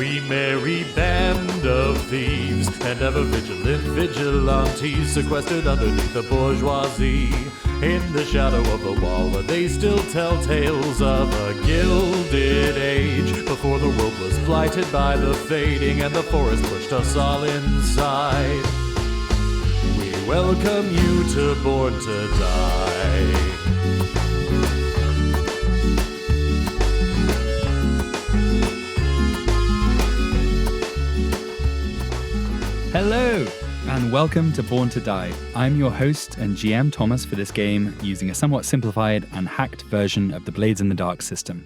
We merry band of thieves and ever vigilant vigilantes sequestered underneath the bourgeoisie. In the shadow of the wall where they still tell tales of a gilded age before the world was blighted by the fading and the forest pushed us all inside. We welcome you to Born to Die. Hello, and welcome to Born to Die. I'm your host and GM Thomas for this game, using a somewhat simplified and hacked version of the Blades in the Dark system.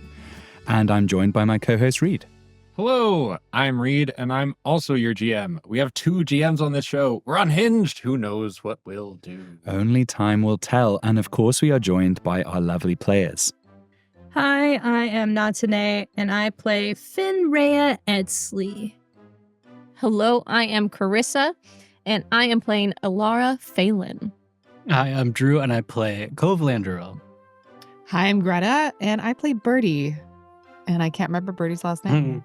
And I'm joined by my co-host Reed. Hello, I'm Reed, and I'm also your GM. We have two GMs on this show. We're unhinged. Who knows what we'll do? Only time will tell. And of course, we are joined by our lovely players. Hi, I am Natane, and I play Finraya Edsley. Hello, I am Carissa, and I am playing Alara Phelan. Hi, I'm Drew, and I play Covelandero. Hi, I'm Greta, and I play Birdie. And I can't remember Birdie's last name.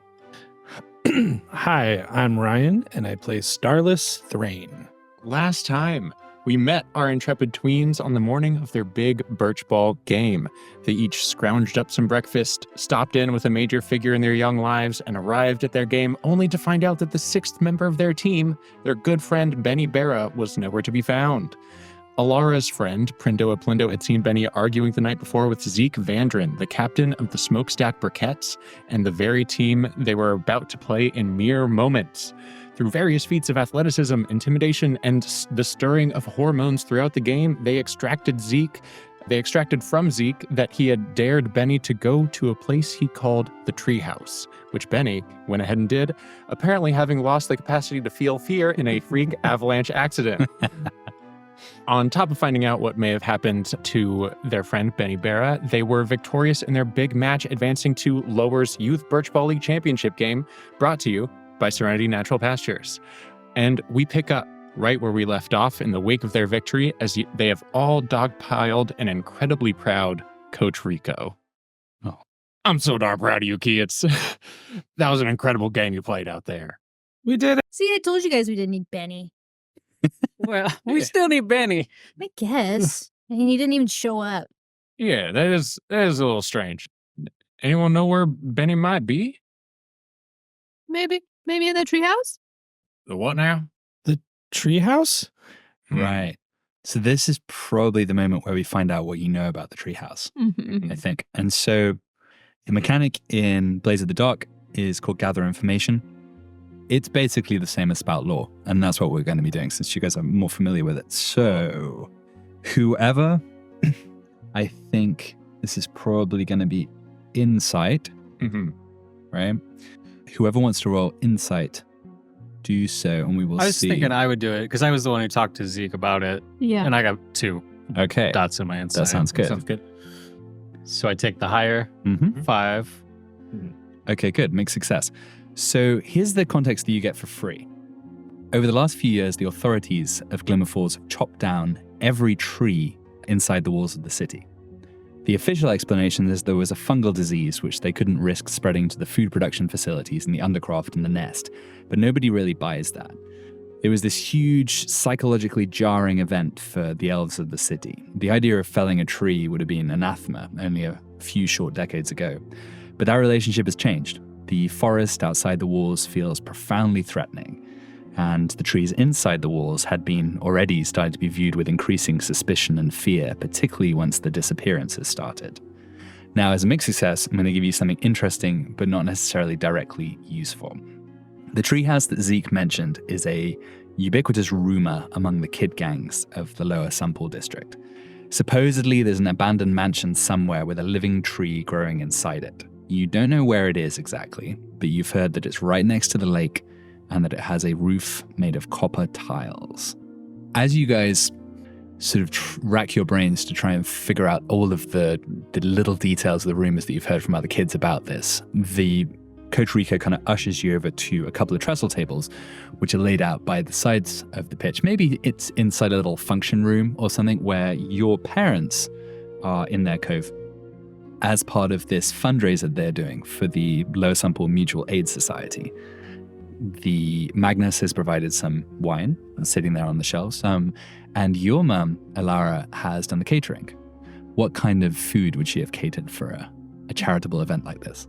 Hi, I'm Ryan, and I play Starless Thrain. Last time, we met our intrepid tweens on the morning of their big birch ball game. They each scrounged up some breakfast, stopped in with a major figure in their young lives, and arrived at their game only to find out that the sixth member of their team, their good friend Benny Berra, was nowhere to be found. Alara's friend, Prindo Aplindo, had seen Benny arguing the night before with Zeke Vandren, the captain of the Smokestack Briquettes, and the very team they were about to play in mere moments. Through various feats of athleticism, intimidation, and the stirring of hormones throughout the game, they extracted from Zeke that he had dared Benny to go to a place he called the Treehouse, which Benny went ahead and did, apparently having lost the capacity to feel fear in a freak avalanche accident. On top of finding out what may have happened to their friend Benny Berra, they were victorious in their big match, advancing to Lower's Youth Birch Ball League Championship game, brought to you by Serenity Natural Pastures. And we pick up right where we left off in the wake of their victory, as they have all dogpiled an incredibly proud Coach Rico. Oh, I'm so darn proud of you, kids. That was an incredible game you played out there. We did it. See, I told you guys we didn't need Benny. Well, we still need Benny. I guess. And he didn't even show up. Yeah, that is a little strange. Anyone know where Benny might be? Maybe in the treehouse? The what now? Treehouse? right. So this is probably the moment where we find out what you know about the treehouse, Mm-hmm. I think. And so the mechanic in Blades of the Dark is called Gather Information. It's basically the same as Spout Lore, and that's what we're going to be doing since you guys are more familiar with it. So whoever, I think this is probably going to be Insight, right? Whoever wants to roll Insight, do so, and we will see. I was thinking I would do it because I was the one who talked to Zeke about it, Yeah. and I got 2 Okay, dots in my insight. that sounds good. Sounds good. So I take the higher 5. Okay, good. Mixed success. So here's the context that you get for free. Over the last few years, the authorities of Glimmer Falls have chopped down every tree inside the walls of the city. The official explanation is there was a fungal disease which they couldn't risk spreading to the food production facilities in the Undercroft and the Nest, but nobody really buys that. It was this huge, psychologically jarring event for the elves of the city. The idea of felling a tree would have been anathema only a few short decades ago. But that relationship has changed. The forest outside the walls feels profoundly threatening, and the trees inside the walls had been already started to be viewed with increasing suspicion and fear, particularly once the disappearances started. Now, as a mixed success, I'm going to give you something interesting, but not necessarily directly useful. The treehouse that Zeke mentioned is a ubiquitous rumor among the kid gangs of the lower Sunpool district. Supposedly, there's an abandoned mansion somewhere with a living tree growing inside it. You don't know where it is exactly, but you've heard that it's right next to the lake and that it has a roof made of copper tiles. As you guys sort of rack your brains to try and figure out all of the little details of the rumors that you've heard from other kids about this, the Coach Rico kind of ushers you over to a couple of trestle tables, which are laid out by the sides of the pitch. Maybe it's inside a little function room or something where your parents are in their cove. as part of this fundraiser they're doing for the Lower Sample Mutual Aid Society. The Magnus has provided some wine sitting there on the shelves, and your mum, Alara, has done the catering. What kind of food would she have catered for a charitable event like this?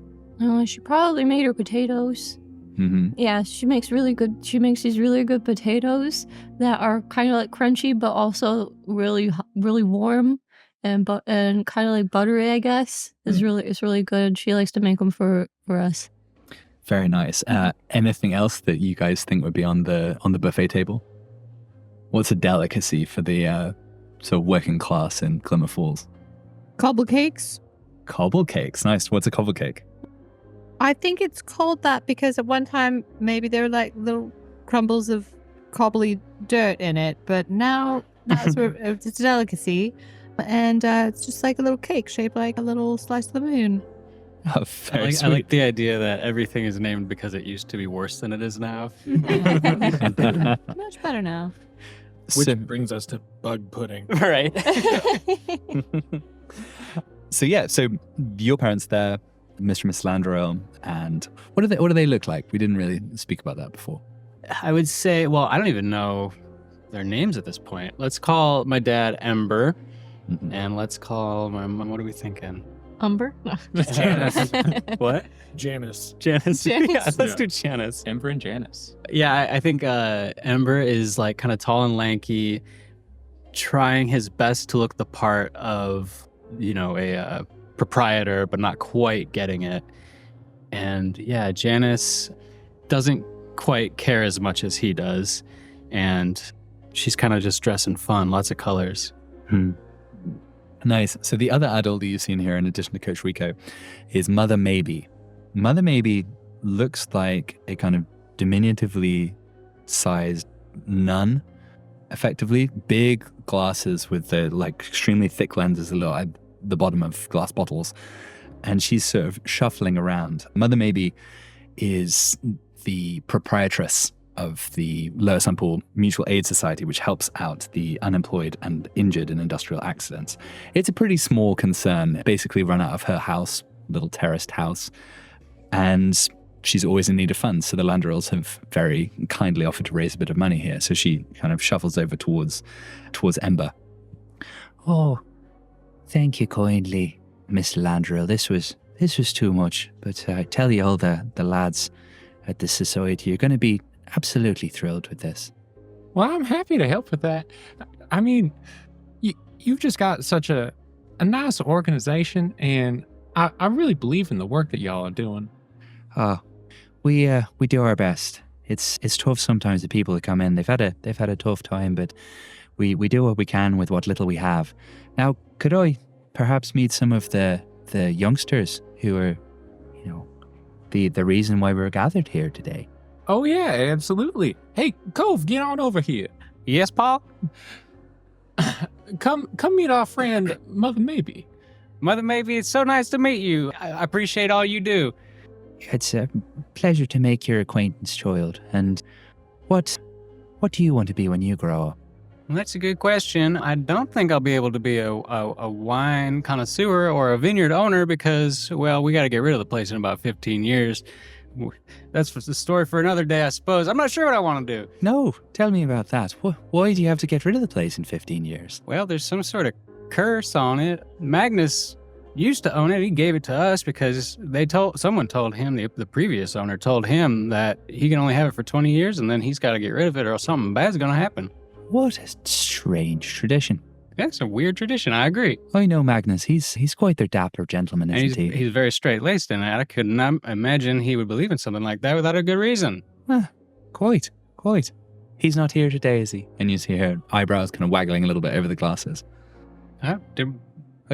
She probably made her potatoes. Mm-hmm. Yeah, she makes these really good potatoes that are kind of like crunchy, but also really, really warm and kind of like buttery, I guess. It's really good. She likes to make them for us. Very nice. Anything else that you guys think would be on the buffet table? What's a delicacy for the sort of working class in Glimmer Falls? Cobble cakes. Cobble cakes. Nice. What's a cobble cake? I think it's called that because at one time maybe there were like little crumbles of cobbly dirt in it, but now it's a delicacy, and it's just like a little cake shaped like a little slice of the moon. Oh, very I sweet. like the idea that everything is named because it used to be worse than it is now. Much better now. Which So- brings us to bug pudding. Right. So your parents there, Mr. and Miss Landrell, and what do they look like? We didn't really speak about that before. I would say, well, I don't even know their names at this point. Let's call my dad Ember, Mhm. and let's call my mom, what are we thinking? Umber? Janice. What? Janice. Janice. Janice. Yeah, let's Yeah. do Janice. Ember and Janice. Yeah, I think Ember is like kind of tall and lanky, trying his best to look the part of, a proprietor, but not quite getting it. And yeah, Janice doesn't quite care as much as he does. And she's kind of just dressing fun, lots of colors. Nice. So the other adult that you've seen here, in addition to Coach Rico, is Mother Maybe. Mother Maybe looks like a kind of diminutively sized nun, effectively. Big glasses with the extremely thick lenses at the bottom of glass bottles. And she's sort of shuffling around. Mother Maybe is the proprietress of the Lower Sample Mutual Aid Society, which helps out the unemployed and injured in industrial accidents. It's a pretty small concern, basically run out of her house, little terraced house, and she's always in need of funds. So the Landrells have very kindly offered to raise a bit of money here. So she kind of shuffles over towards Ember. Oh, thank you kindly, Mr. Landrell. This was too much, but I tell you all the lads at the society, you're going to be absolutely thrilled with this. Well, I'm happy to help with that. I mean, you've just got such a nice organization, and I really believe in the work that y'all are doing. We do our best. It's tough sometimes. The people that come in, they've had a tough time, but we do what we can with what little we have. Now, could I perhaps meet some of the youngsters who are, the reason why we're gathered here today? Oh yeah, absolutely. Hey, Cove, get on over here. Yes, Paul? Come meet our friend Mother Maybe. Mother Maybe, it's so nice to meet you. I appreciate all you do. It's a pleasure to make your acquaintance, child. And what do you want to be when you grow up? Well, that's a good question. I don't think I'll be able to be a wine connoisseur or a vineyard owner because, well, we got to get rid of the place in about 15 years. That's the story for another day, I suppose. I'm not sure what I want to do. No, tell me about that. Why do you have to get rid of the place in 15 years? Well, there's some sort of curse on it. Magnus used to own it. He gave it to us because someone told him, the previous owner told him that he can only have it for 20 years and then he's got to get rid of it or something bad's going to happen. What a strange tradition. That's a weird tradition. I agree. I know Magnus. He's quite their dapper gentleman, And isn't he? he's very straight-laced in that. I could not imagine he would believe in something like that without a good reason. Quite. He's not here today, is he? And you see her eyebrows kind of waggling a little bit over the glasses. I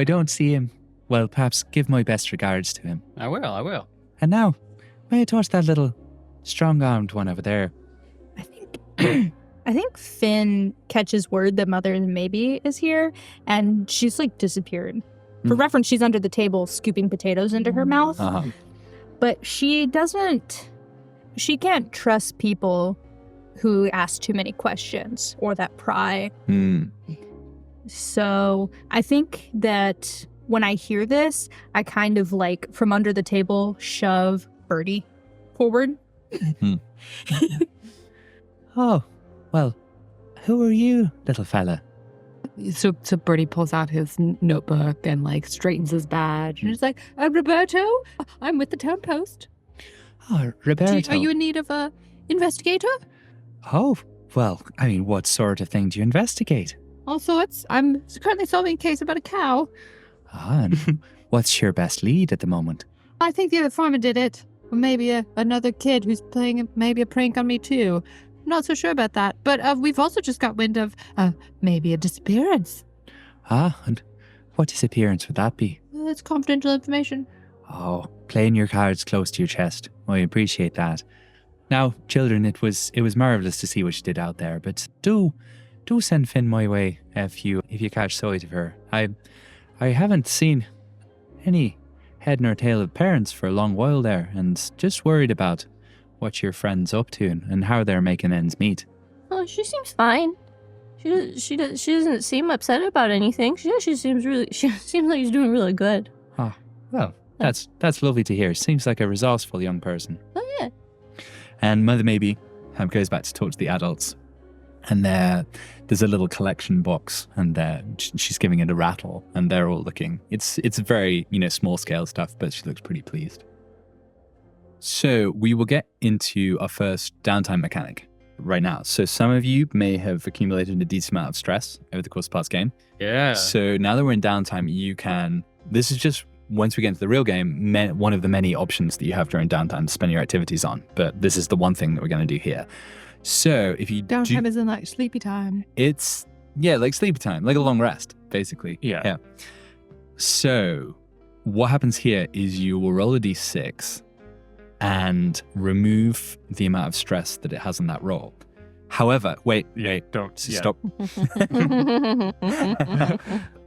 don't see him. Well, perhaps give my best regards to him. will. And now, may I touch that little strong-armed one over there? I think Finn catches word that Mother Maybe is here, and she's disappeared. For reference, she's under the table scooping potatoes into her mouth. Uh-huh. But she can't trust people who ask too many questions or that pry. So I think that when I hear this, I kind of like from under the table shove Birdie forward. Oh, well, who are you, little fella? So Bertie pulls out his notebook and like straightens his badge. And he's like, Roberto, I'm with the town post. Oh, Roberto. Are you in need of a investigator? Oh, well, I mean, what sort of thing do you investigate? All sorts. I'm currently solving a case about a cow. Ah, and what's your best lead at the moment? I think the other farmer did it. Or maybe another kid who's playing maybe a prank on me too. I'm not so sure about that. But we've also just got wind of maybe a disappearance. Ah, and what disappearance would that be? It's confidential information. Oh, playing your cards close to your chest. I appreciate that. Now, children, it was marvellous to see what you did out there, but do send Finn my way if you catch sight of her. I haven't seen any head nor tail of parents for a long while there, and just worried about what your friend's up to and how they're making ends meet. Oh, she seems fine. She doesn't seem upset about anything. She seems like she's doing really good. Oh, well, that's lovely to hear. Seems like a resourceful young person. Oh yeah. And Mother Maybe goes back to talk to the adults. And there's a little collection box, and she's giving it a rattle, and they're all looking. It's very, small scale stuff, but she looks pretty pleased. So we will get into our first downtime mechanic right now. So some of you may have accumulated a decent amount of stress over the course of past game. Yeah. So now that we're in downtime, you can. This is just once we get into the real game, one of the many options that you have during downtime to spend your activities on. But this is the one thing that we're going to do here. So if you Downtime is in like sleepy time. it's like sleepy time, like a long rest, basically. Yeah. So what happens here is you will roll a d6 and remove the amount of stress that it has on that roll. However, wait, Don't stop.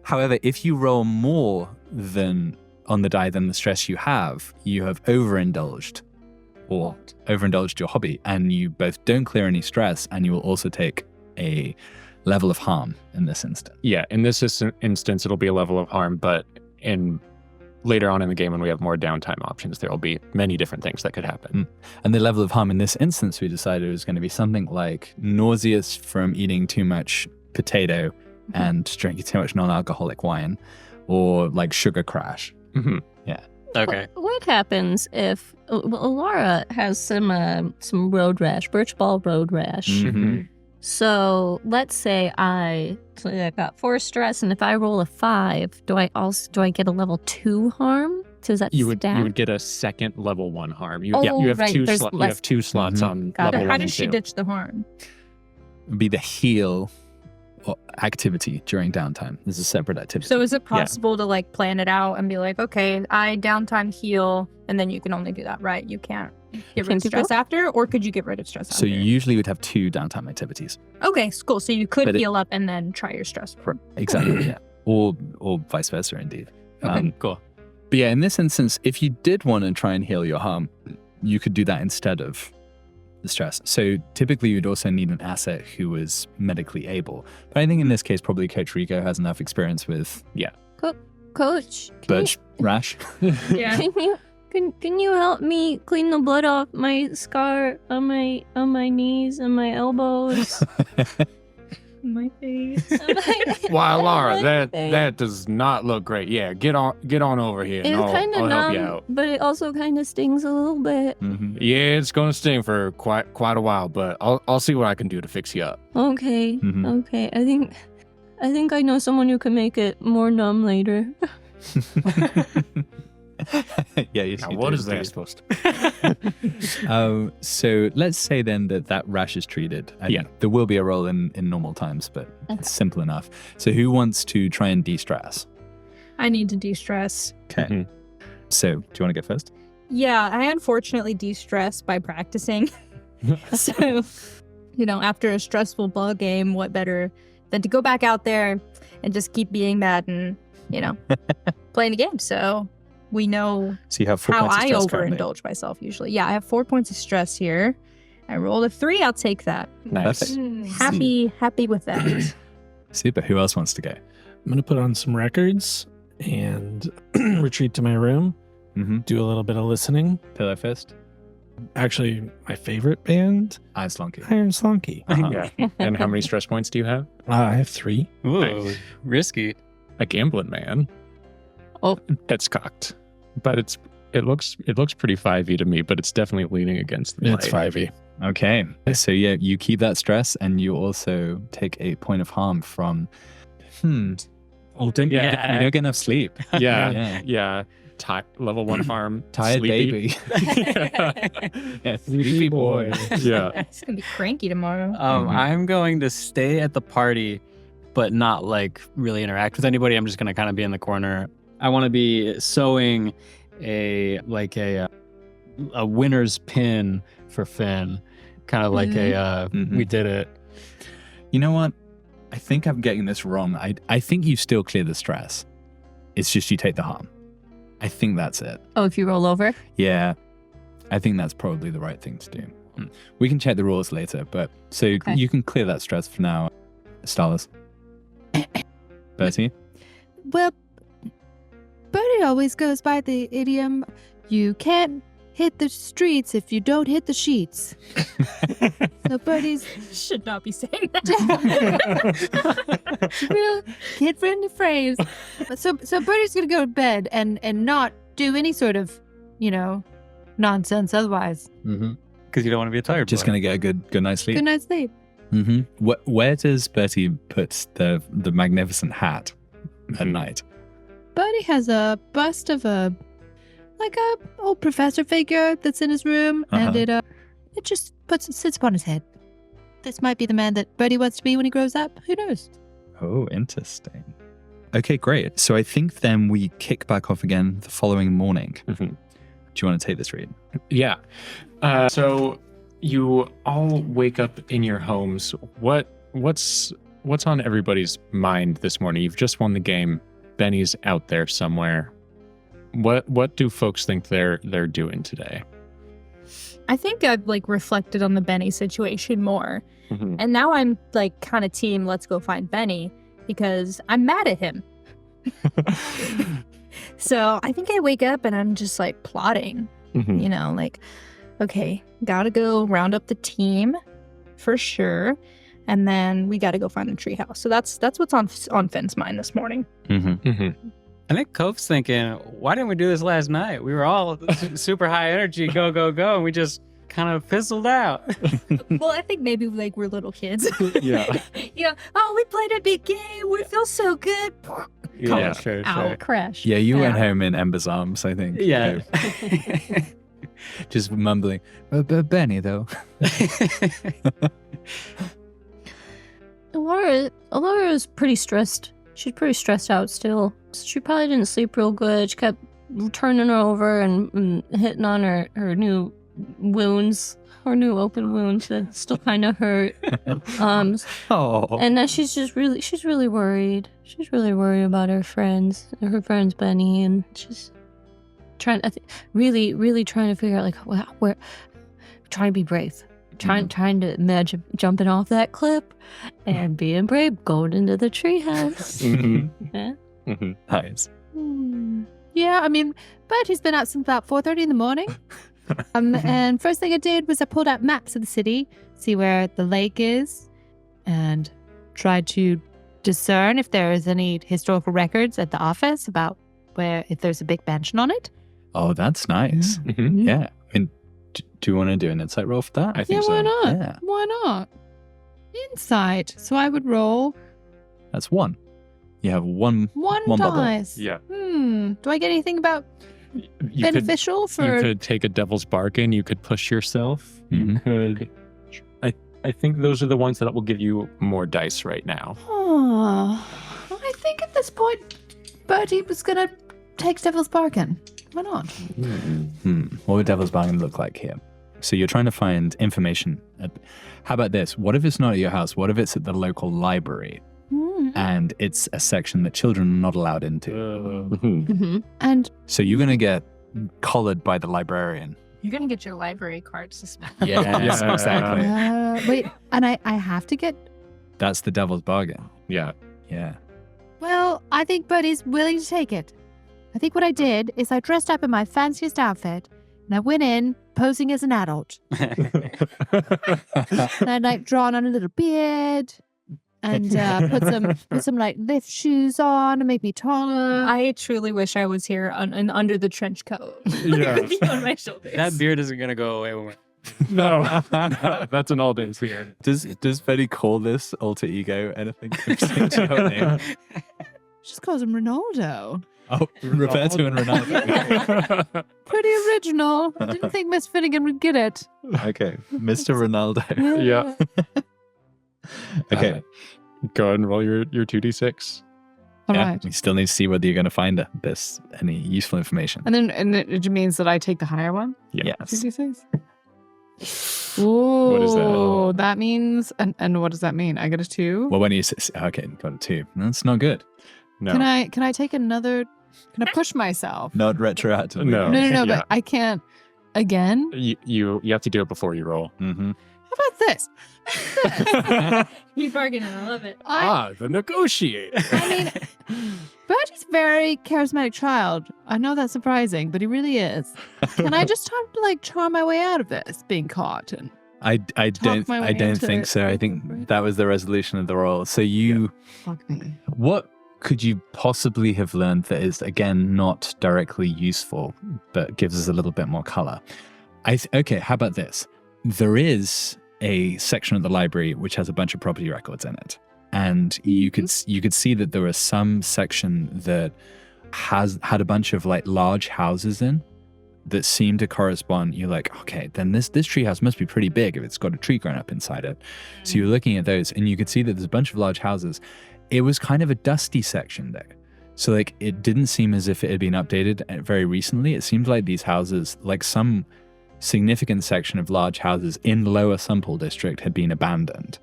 However, if you roll more than on the die than the stress you have overindulged your hobby, and you both don't clear any stress, and you will also take a level of harm in this instance. Yeah, in this instance, it'll be a level of harm, but later on in the game when we have more downtime options, there will be many different things that could happen. And the level of harm in this instance, we decided was going to be something like nauseous from eating too much potato and drinking too much non-alcoholic wine, or like sugar crash. Mm-hmm. Yeah. Okay. What happens if Laura has some road rash, birch ball road rash? Mm-hmm. So let's say I got 4 stress, and if I roll a 5, do I get a level 2 harm? So is that You would stacked? get a second level 1 harm. You Oh, have right, two there's you less- have 2 slots Mhm. on Got it. level How 1 does and she 2. ditch the harm? Would be the heal activity during downtime. This is a separate activity. So is it possible to like plan it out and be like, okay, I downtime heal, and then you can only do that, right? You can't get rid Can't of do stress both? after, or could you get rid of stress So after? you usually would have 2 downtime activities. Okay, cool. So you could But it- heal up and then try your stress. Exactly. Yeah. Or vice versa, indeed. Cool. But yeah, in this instance, if you did want to try and heal your harm, you could do that instead of the stress. So typically you'd also need an asset who was medically able. But I think in this case, probably Coach Rico has enough experience with Coach, birch rash. Yeah. Can you help me clean the blood off my scar on my knees and my elbows? My face. Wow, Laura, Everything. that does not look great. Yeah, get on over here, and It's I'll kind of help you numb, out. but it also kind of stings a little bit. Mhm. Yeah, it's gonna sting for quite a while, but I'll see what I can do to fix you up. Okay, Mhm. okay. I think I know someone who can make it more numb later. Yeah, yes, Now, you what do, is that indeed. supposed to? So let's say then that rash is treated. And Yeah. there will be a roll in normal times, but it's simple enough. So who wants to try and de-stress? I need to de-stress. Okay. Mhm. So do you want to go first? Yeah, I unfortunately de-stress by practicing. So, after a stressful ball game, what better than to go back out there and just keep being that and, playing the game. So we know So you have 4 how points of I stress currently. overindulge myself usually. Yeah, I have 4 points of stress here. I rolled a 3. I'll take that. Nice. Perfect. Happy with that. Super. Who else wants to go? I'm going to put on some records and retreat to my room, Mm-hmm. do a little bit of listening. Pillow Fist. Actually, my favorite band, Iron Slunky. Iron Slunky. Yeah. And how many stress points do you have? I have 3. Ooh, Nice. risky. A gambling man. Oh. That's cocked. But it looks pretty 5e to me, but it's definitely leaning against the It's light. 5e. Okay. So yeah, you keep that stress and you also take a point of harm from you don't get enough sleep. Yeah. Level 1 harm. Tired sleepy. baby. Yeah, sleepy boy. Yeah. It's gonna be cranky tomorrow. I'm going to stay at the party, but not like really interact with anybody. I'm just going to kind of be in the corner. I want to be sewing a winner's pin for Finn, kind of like we did it. You know what? I think I'm getting this wrong. I think you still clear the stress. It's just you take the harm. I think that's it. Oh, if you roll over? Yeah. I think that's probably the right thing to do. We can check the rules later, but so Okay. you can clear that stress for now. Starless. Bertie? Well, Bertie always goes by the idiom, you can't hit the streets if you don't hit the sheets. So Bertie's Should not be saying that. real kid-friendly phrase. So Bertie's gonna go to bed and not do any sort of, nonsense otherwise. Because you don't want to be a tired Just boy. going to get a good night's sleep. Good night's sleep. Mm-hmm. Where does Bertie put the magnificent hat at night? Bertie has a bust of a old professor figure that's in his room, and it just sits upon his head. This might be the man that Bertie wants to be when he grows up. Who knows? Oh, interesting. Okay, great. So I think then we kick back off again the following morning. Mhm. Do you want to take this read? Yeah. So you all wake up in your homes. What's on everybody's mind this morning? You've just won the game. Benny's out there somewhere. What do folks think they're doing today? I think I've reflected on the Benny situation more. Mhm. And now I'm kind of team let's go find Benny because I'm mad at him. So I think I wake up and I'm just plotting, Mhm. Okay, gotta go round up the team for sure. And then we gotta go find the treehouse. So that's what's on Finn's mind this morning. Mm-hmm. Mhm. I think Kove's thinking, why didn't we do this last night? We were all super high energy, go, and we just kind of fizzled out. Well, I think maybe we're little kids. Yeah. Oh, we played a big game. We feel so good. Yeah. sure. Ow. Crash. Yeah, you went Yeah. home in Ember's arms, I think. Yeah. Just mumbling, but Benny, though. Alora is pretty stressed. She's pretty stressed out still. She probably didn't sleep real good. She kept turning her over and hitting on her new wounds, her new open wounds that still kind of hurt. Oh. And then she's really worried. She's really worried about her friends Benny, and she's really trying to figure out where, trying to be brave. Trying to imagine jumping off that cliff and being brave, going into the treehouse. Mhm. Yeah. Mhm. Nice. Yeah, I mean, Bertie's been out since about 4:30 in the morning. And first thing I did was I pulled out maps of the city, see where the lake is, and tried to discern if there is any historical records at the office about if there's a big mansion on it. Oh, that's nice. Mhm. Yeah. I mean, do you want to do an insight roll for that? I think Yeah, so. why not? Yeah. Why not? Insight. So I would roll That's 1. You have one one bubble. dice. Yeah. Do I get anything about You beneficial could, for? you could take a devil's bargain. You could push yourself. Mhm. You could. I think those are the ones that will give you more dice right now. Oh, I think at this point, Bertie was gonna take Devil's Bargain. Why not? What would Devil's Bargain look like here? So you're trying to find information. How about this? What if it's not at your house? What if it's at the local library and it's a section that children are not allowed into? Mhm. And So you're going to get collared by the librarian. You're gonna get your library card suspended. Yes, Yeah. exactly. wait, and I have to get. That's the Devil's Bargain. Yeah. Yeah. Well, I think Buddy's willing to take it. I think what I did is I dressed up in my fanciest outfit and I went in posing as an adult. And I'd like drawn on a little beard and put some like lift shoes on to make me taller. I truly wish I was here under the trench coat. Yeah. On my shoulders. That beard isn't gonna go away when we're No, that's an all day beard. Does Betty call this alter ego anything? Her name? Just calls him Ronaldo. Oh, Roberto and Ronaldo. Pretty original. I didn't think Miss Finnegan would get it. Okay, Mr. Ronaldo. Yeah. Okay, Go ahead and roll your 2d6. All yeah, right. we still need to see whether you're going to find any useful information. And it means that I take the higher one? Yeah. Yes. 2d6? Ooh, What is that? That means, and what does that mean? I get a 2? Well, when you okay, got a 2. That's not good. No. Can I take another? Can I push myself? Not retroactively. No. No, Yeah. but I can't again. You have to do it before you roll. Mm-hmm. How about this? You bargaining, I love it. The negotiator. I mean, Bertie's a very charismatic child. I know that's surprising, but he really is. Can I just have to like charm my way out of this being caught? And I don't my way I don't into think it. so. I think that was the resolution of the roll. So fuck me. what could you possibly have learned that is again not directly useful, but gives us a little bit more color? Okay, how about this? There is a section of the library which has a bunch of property records in it, and you could see that there was some section that had a bunch of like large houses in that seem to correspond. You're like, okay, then this treehouse must be pretty big if it's got a tree growing up inside it. So you're looking at those, and you could see that there's a bunch of large houses. It was kind of a dusty section there. So like it didn't seem as if it had been updated very recently. It seemed like these houses, like some significant section of large houses in Lower Sunpool District, had been abandoned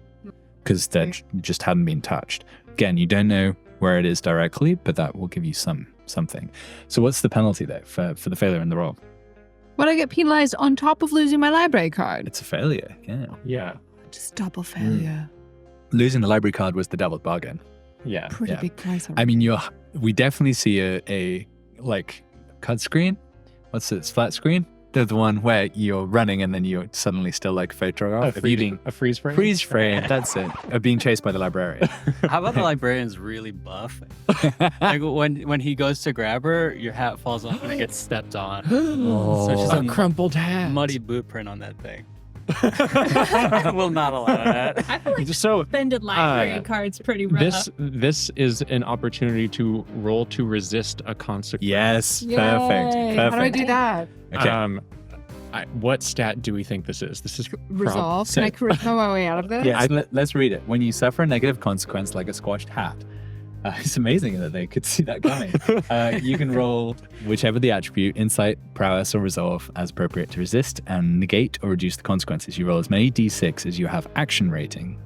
because they just hadn't been touched. Again, you don't know where it is directly, but that will give you something. So what's the penalty though for the failure in the roll? Would I get penalized on top of losing my library card? It's a failure, yeah. Yeah. Just double failure. Losing the library card was the devil's bargain. Yeah. Pretty Yeah. big price. I mean, we definitely see a like cut screen. What's it? Flat screen? The one where you're running and then you're suddenly still like photograph. A freeze frame? Freeze frame, that's it. Of being chased by the librarian. How about the librarian's really buff? Like when he goes to grab her, your hat falls off and it gets stepped on. So it's just A crumpled hat. muddy boot print on that thing. Will not allow that. I feel like So suspended library cards pretty rough. this is an opportunity to roll to resist a consequence. Yes, Yay. perfect. How do I do that? Okay. What stat do we think this is? This is Resolve. So- Can I charisma my way out of this? Yeah, let's read it. When you suffer a negative consequence like a squashed hat, it's amazing that they could see that coming. You can roll whichever the attribute, insight, prowess, or resolve, as appropriate to resist and negate or reduce the consequences. You roll as many d6 as you have action rating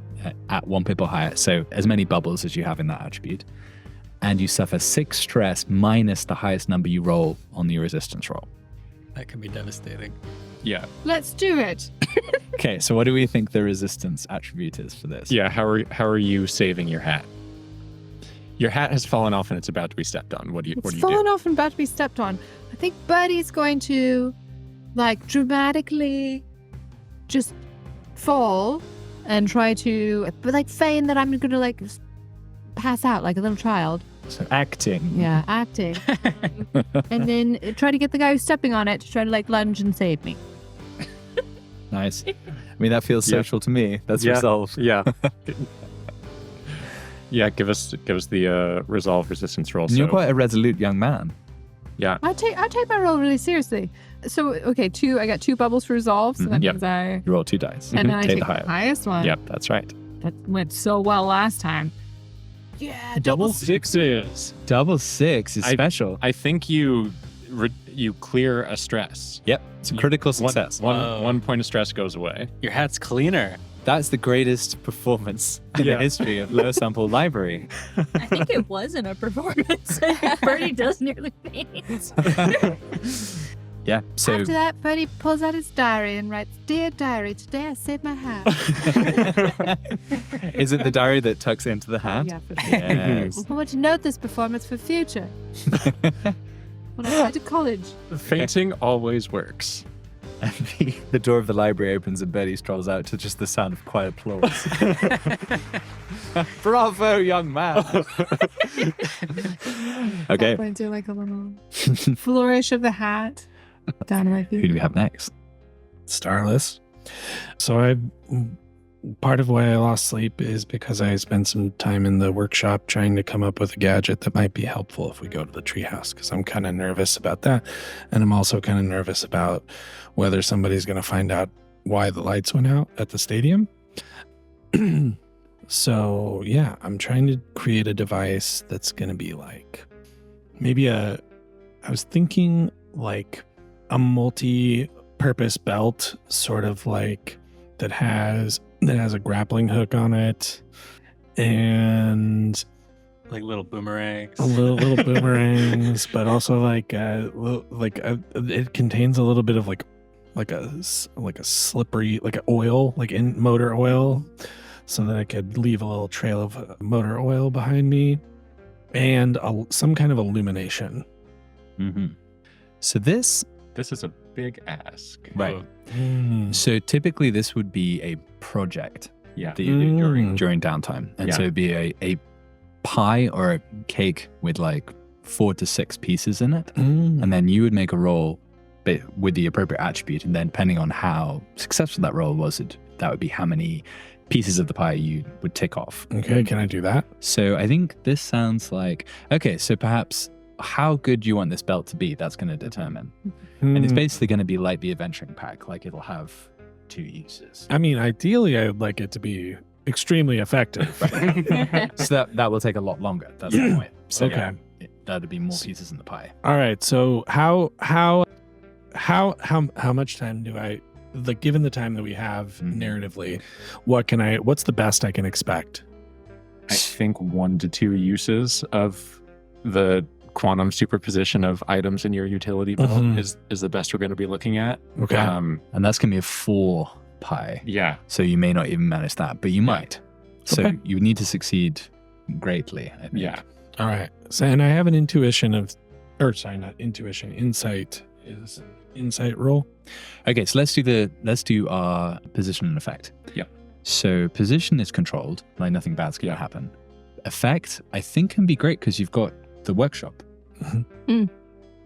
at 1 pip or higher, so as many bubbles as you have in that attribute. And you suffer 6 stress minus the highest number you roll on the resistance roll. That can be devastating. Yeah. Let's do it. Okay, so what do we think the resistance attribute is for this? Yeah. How are you saving your hat? Your hat has fallen off and it's about to be stepped on. What do you It's do? fallen off and about to be stepped on. I think Birdie's going to, like, dramatically just fall and try to, but like, feign that I'm going to, like, pass out like a little child. So acting. Yeah, acting. And then try to get the guy who's stepping on it to try to, like, lunge and save me. Nice. I mean, that feels Yeah. social to me. That's Yeah. resolved. Yeah. Yeah. Give us the resolve resistance roll. And you're So, quite a resolute young man. yeah. I take my role really seriously. So, okay, I got 2 bubbles for resolve, so that Yep. means I, You roll 2 dice. and then I Take take the the higher. highest one. Yep. That's right. That went so well last time. Yeah, Double sixes. Double 6 is special. I think you clear a stress. Yep. It's a critical success. One point of stress goes away. Your hat's cleaner. That's the greatest performance in Yeah. the history of Low Sample Library. I think it wasn't a performance. Birdie does nearly faint. Yeah. So After that, Bertie pulls out his diary and writes, "Dear diary, today I saved my hat." is it the diary that tucks into the hat? Yeah, for sure. Yes. I want to note this performance for future. When I went to college. Fainting always works. And the door of the library opens and Betty strolls out to just the sound of quiet applause. Bravo, young man. Okay. I'm going to do like a little flourish of the hat down my Who feet. do we have next? Starless. So part of why I lost sleep is because I spent some time in the workshop trying to come up with a gadget that might be helpful if we go to the treehouse, because I'm kind of nervous about that. And I'm also kind of nervous about whether somebody's going to find out why the lights went out at the stadium. So yeah, I'm trying to create a device that's going to be like I was thinking like a multi-purpose belt, sort of like that has a grappling hook on it, and Like little boomerangs. little boomerangs, but also it contains a little bit of like a slippery, like an oil, like in motor oil, so that I could leave a little trail of motor oil behind me, and some kind of illumination. Mm-hmm. So this, This is a big ask. right. So typically this would be a project Yeah. that you do during downtime. And Yeah. so it'd be a pie or a cake with like 4 to 6 pieces in it. And then you would make a roll with the appropriate attribute. And then depending on how successful that roll was, that would be how many pieces of the pie you would tick off. Okay, can I do that? So I think this sounds like, okay, so perhaps how good you want this belt to be, that's going to determine. And it's basically going to be like the adventuring pack, like it'll have 2 uses. I mean, ideally, I would like it to be extremely effective. So that will take a lot longer. That's the point. So Okay. that'd be more pieces in the pie. All right. So how much time do I, like, given the time that we have narratively, what's the best I can expect? I think 1 to 2 uses of the quantum superposition of items in your utility belt is the best we're going to be looking at. Okay. And that's going to be a 4 pie. Yeah. So you may not even manage that, but you might. So Okay. you need to succeed greatly, I think. Yeah. All right. So, and I have an intuition insight is an insight roll. Okay, so let's do our position and effect. Yep. So position is controlled, like nothing bad's going to happen. Effect, I think, can be great because you've got the workshop.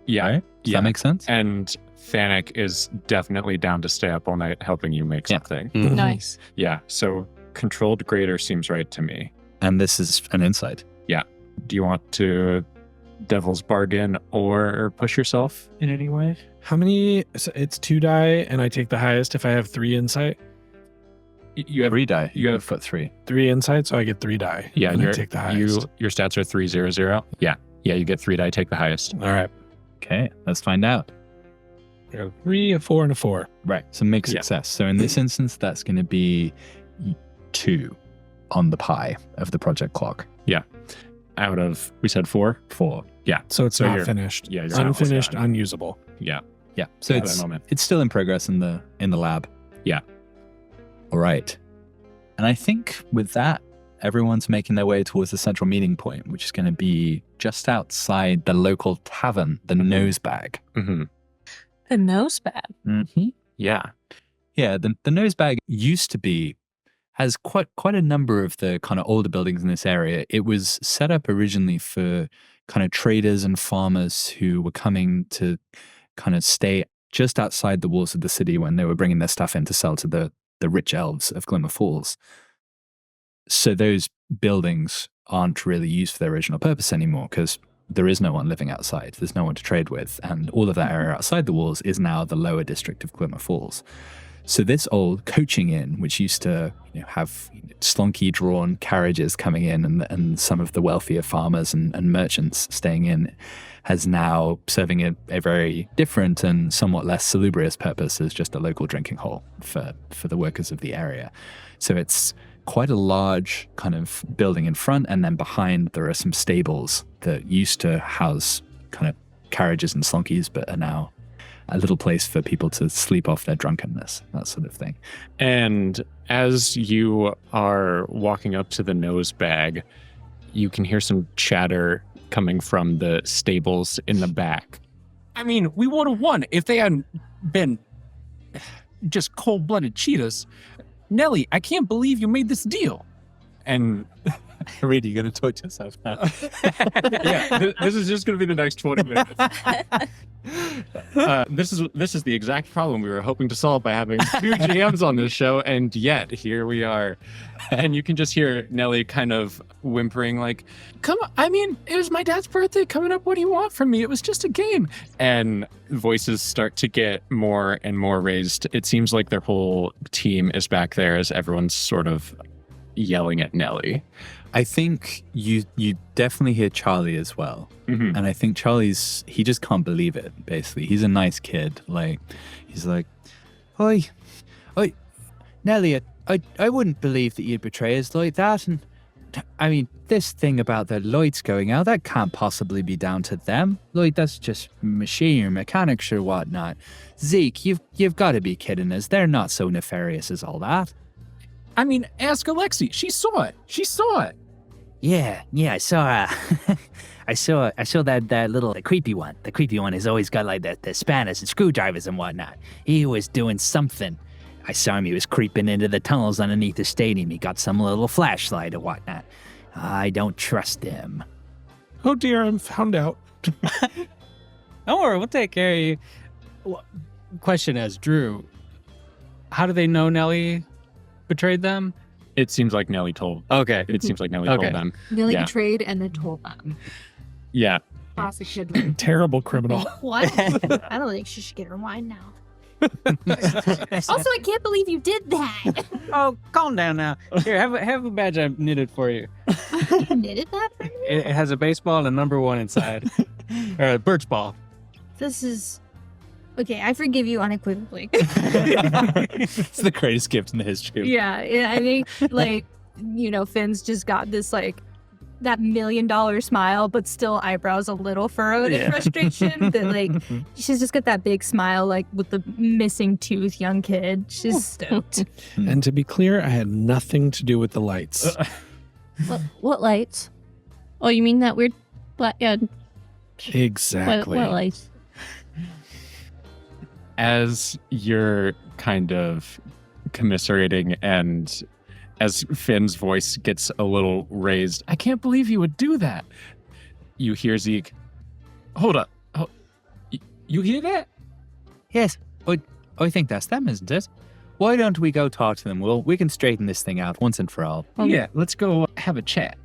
Yeah. Right? Does that make sense? And Thanik is definitely down to stay up all night helping you make Yeah. something. Nice. Yeah. So controlled greater seems right to me. And this is an insight. Do you want to devil's bargain or push yourself in any way? How many? So it's 2 die, and I take the highest if I have 3 insight. You have 3 die. you have put 3. 3 insight, so I get 3 die. Yeah, and I your take the highest. your stats are 300. Yeah. Yeah, you get 3 die, take the highest. All right. Okay, let's find out. I got a 3, a 4, and a 4. Right. So make Yeah. success. So in this instance, that's going to be 2 on the pie of the project clock. Out of, we said 4? 4. So it's So not you're- finished. yeah, It's you're almost unfinished, done. unusable. Yeah. Yeah. So At that it's moment. it's still in progress in the lab. Yeah. All right. And I think with that, everyone's making their way towards the central meeting point, which is going to be just outside the local tavern, the Nosebag. Mm-hmm. The nose bag. Mm-hmm. Yeah. Yeah, the Nosebag used to be, has quite a number of the kind of older buildings in this area. It was set up originally for kind of traders and farmers who were coming to kind of stay just outside the walls of the city when they were bringing their stuff in to sell to the rich elves of Glimmer Falls. So those buildings aren't really used for their original purpose anymore because there is no one living outside. There's no one to trade with. And all of that area outside the walls is now the lower district of Glimmer Falls. So this old coaching inn, which used to have slonky drawn carriages coming in and some of the wealthier farmers and merchants staying in, has now serving a very different and somewhat less salubrious purpose as just a local drinking hole for the workers of the area. So it's quite a large kind of building in front, and then behind there are some stables that used to house kind of carriages and slonkies, but are now a little place for people to sleep off their drunkenness, that sort of thing. And as you are walking up to the nose bag, you can hear some chatter coming from the stables in the back. I mean, we would have won if they hadn't been just cold-blooded cheaters. Nelly, I can't believe you made this deal. And Reed, you gonna torch yourself now? Yeah, this is just gonna be the next 20 minutes. This is the exact problem we were hoping to solve by having 2 GMs on this show, and yet here we are. And you can just hear Nelly kind of whimpering like, "Come on, I mean, it was my dad's birthday coming up. What do you want from me? It was just a game." And voices start to get more and more raised. It seems like their whole team is back there as everyone's sort of yelling at Nelly. I think you definitely hear Charlie as well. Mm-hmm. And I think he just can't believe it, basically. He's a nice kid. Like, he's like, Oi, Nelly, I wouldn't believe that you'd betray us like that. And I mean, this thing about the lights going out, that can't possibly be down to them. Like, that's just machine or mechanics or whatnot. Zeke, you've got to be kidding us. They're not so nefarious as all that. I mean, ask Alexi. She saw it. Yeah, I saw I saw that little creepy one. The creepy one has always got like the spanners and screwdrivers and whatnot. He was doing something. I saw him, he was creeping into the tunnels underneath the stadium. He got some little flashlight or whatnot. I don't trust him. Oh dear, I'm found out. Don't worry, we'll take care of you. Question as Drew, how do they know Nelly betrayed them? It seems like Nelly told. Okay. It seems like Nelly told them. Nelly Yeah. betrayed and then told them. Yeah. Classic kid. Terrible criminal. What? I don't think she should get her wine now. Also, I can't believe you did that. Oh, calm down now. Here, have a badge I knitted for you. You knitted that for me? It has a baseball and a number 1 inside. Or a birch ball. This is... Okay, I forgive you unequivocally. It's the greatest gift in the history of Yeah, I think, Finn's just got this, that $1 million smile, but still eyebrows a little furrowed in frustration. That, she's just got that big smile, with the missing tooth young kid. She's stoked. And to be clear, I had nothing to do with the lights. What lights? Oh, you mean that weird black? Yeah. Exactly. What lights? As you're kind of commiserating and as Finn's voice gets a little raised, "I can't believe you would do that." You hear Zeke, "Hold up. Oh, you hear that?" Yes, I think that's them, isn't it? Why don't we go talk to them? We can straighten this thing out once and for all. Yeah, let's go have a chat.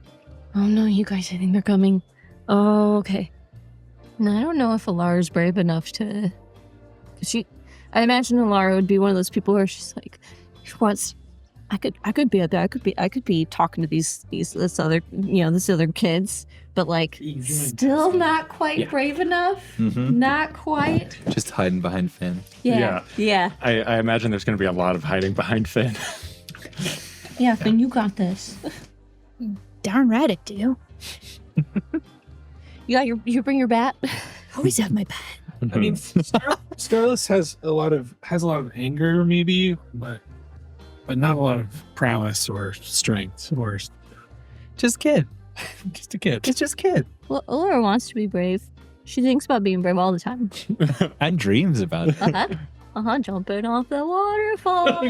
Oh no, you guys! I think they're coming. Oh, okay. No, I don't know if Alara's brave enough to. I imagine Alara would be one of those people where she's like, she wants. I could be up there. I could be talking to these other kids, but still not quite brave enough. Mm-hmm. Not quite. Just hiding behind Finn. Yeah. I imagine there's going to be a lot of hiding behind Finn. Yeah, Finn, you got this. Darn right I do. You bring your bat. Always have my bat. I mean, Starless has a lot of anger, maybe, but not a lot of prowess or strength or Just kid. just a kid. It's just kid. Well, Alara wants to be brave. She thinks about being brave all the time. And dreams about it. Jumping off the waterfall.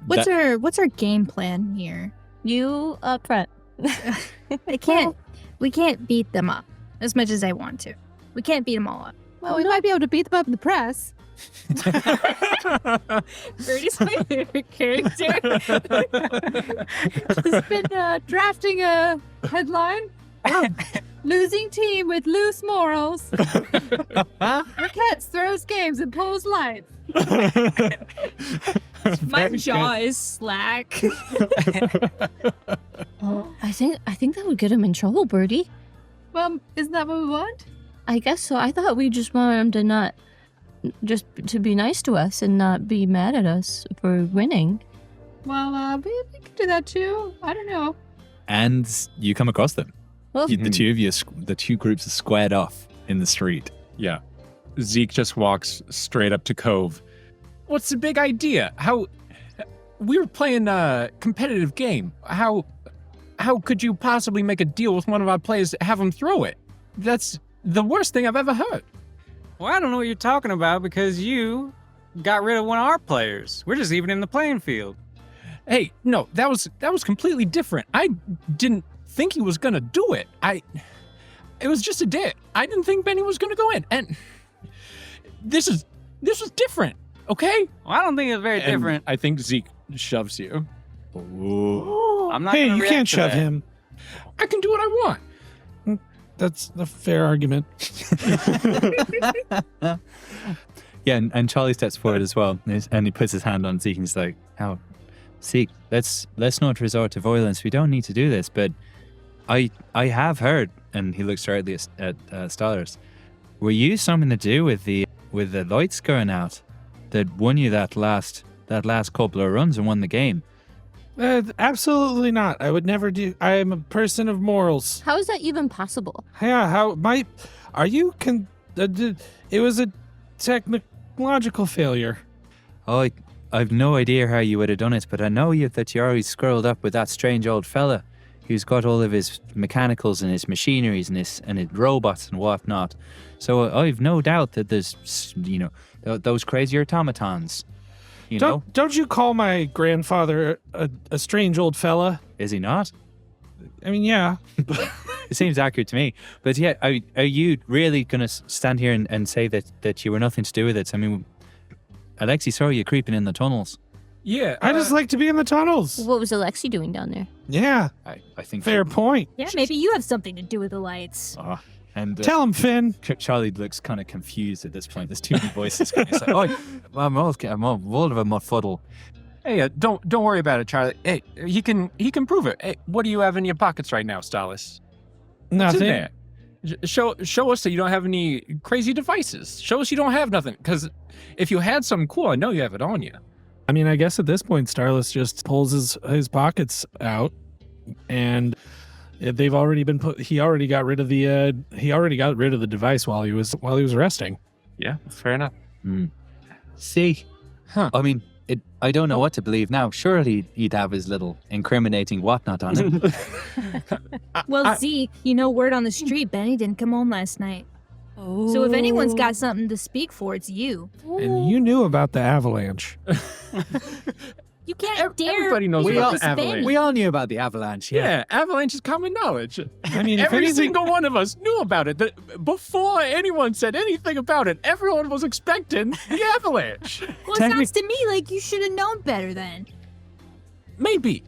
What's our game plan here? You up front. We can't beat them up as much as I want to. We can't beat them all up. Well, we might be able to beat them up in the press. Birdie's my favorite character. He's been drafting a headline. Losing team with loose morals. Ricketts throws games and pulls lights. My jaw is slack. I think that would get him in trouble, Birdie. Well, isn't that what we want? I guess so. I thought we just wanted him to not just to be nice to us and not be mad at us for winning. Well, we can do that too. I don't know. And you come across them. Well, The two of you, the two groups are squared off in the street. Yeah. Zeke just walks straight up to Cove. What's the big idea? We were playing a competitive game. How could you possibly make a deal with one of our players to have him throw it? That's the worst thing I've ever heard. Well, I don't know what you're talking about because you got rid of one of our players. We're just even in the playing field. Hey, no, that was completely different. I didn't think he was gonna do it. It was just a dare. I didn't think Benny was gonna go in, and this was different. Okay? Well, I don't think it's very different. I think Zeke shoves you. I'm not. Hey, gonna you react can't to shove that. him. I can do what I want. That's a fair argument. Yeah, and Charlie steps forward as well, and he puts his hand on Zeke and he's like, "How, Zeke? Let's not resort to violence. We don't need to do this." But I have heard, and he looks directly at Stallers. Were you something to do with the lights going out that won you that last couple of runs and won the game? Absolutely not. I would never do. I am a person of morals. How is that even possible? Yeah, are you it was a technological failure. Oh, I've no idea how you would have done it, but I know that you're always scrolled up with that strange old fella who's got all of his mechanicals and his machineries and his robots and whatnot. So I've no doubt that there's, those crazy automatons. Don't you call my grandfather a strange old fella? Is he not? I mean, yeah. It seems accurate to me. But yeah, are you really going to stand here and say that you were nothing to do with it? I mean, Alexi saw you creeping in the tunnels. Yeah. I just like to be in the tunnels. What was Alexi doing down there? Yeah. I think Fair point. Yeah, maybe you have something to do with the lights. And Tell him, Finn. Charlie looks kind of confused at this point. There's too many voices. He's like, I'm all of a muddle. Hey, don't worry about it, Charlie. Hey, he can prove it. Hey, what do you have in your pockets right now, Stalis? What's in Nothing. there? Show us that you don't have any crazy devices. Show us you don't have nothing. Because if you had something cool, I know you have it on you. I mean, I guess at this point, Starless just pulls his pockets out, and they've already been put. He already got rid of the device while he was resting. Yeah, fair enough. See? Huh. I mean, I don't know what to believe now. Surely he'd have his little incriminating whatnot on him. Well, Zeke, word on the street, Benny didn't come home last night. Oh. So if anyone's got something to speak for, it's you. And you knew about the avalanche. You can't dare. Everybody knows we about all- the avalanche. We all knew about the avalanche, Yeah, avalanche is common knowledge. I mean, if Every anything, single one of us knew about it. Before anyone said anything about it, everyone was expecting the avalanche. Well, it sounds to me like you should have known better then. Maybe.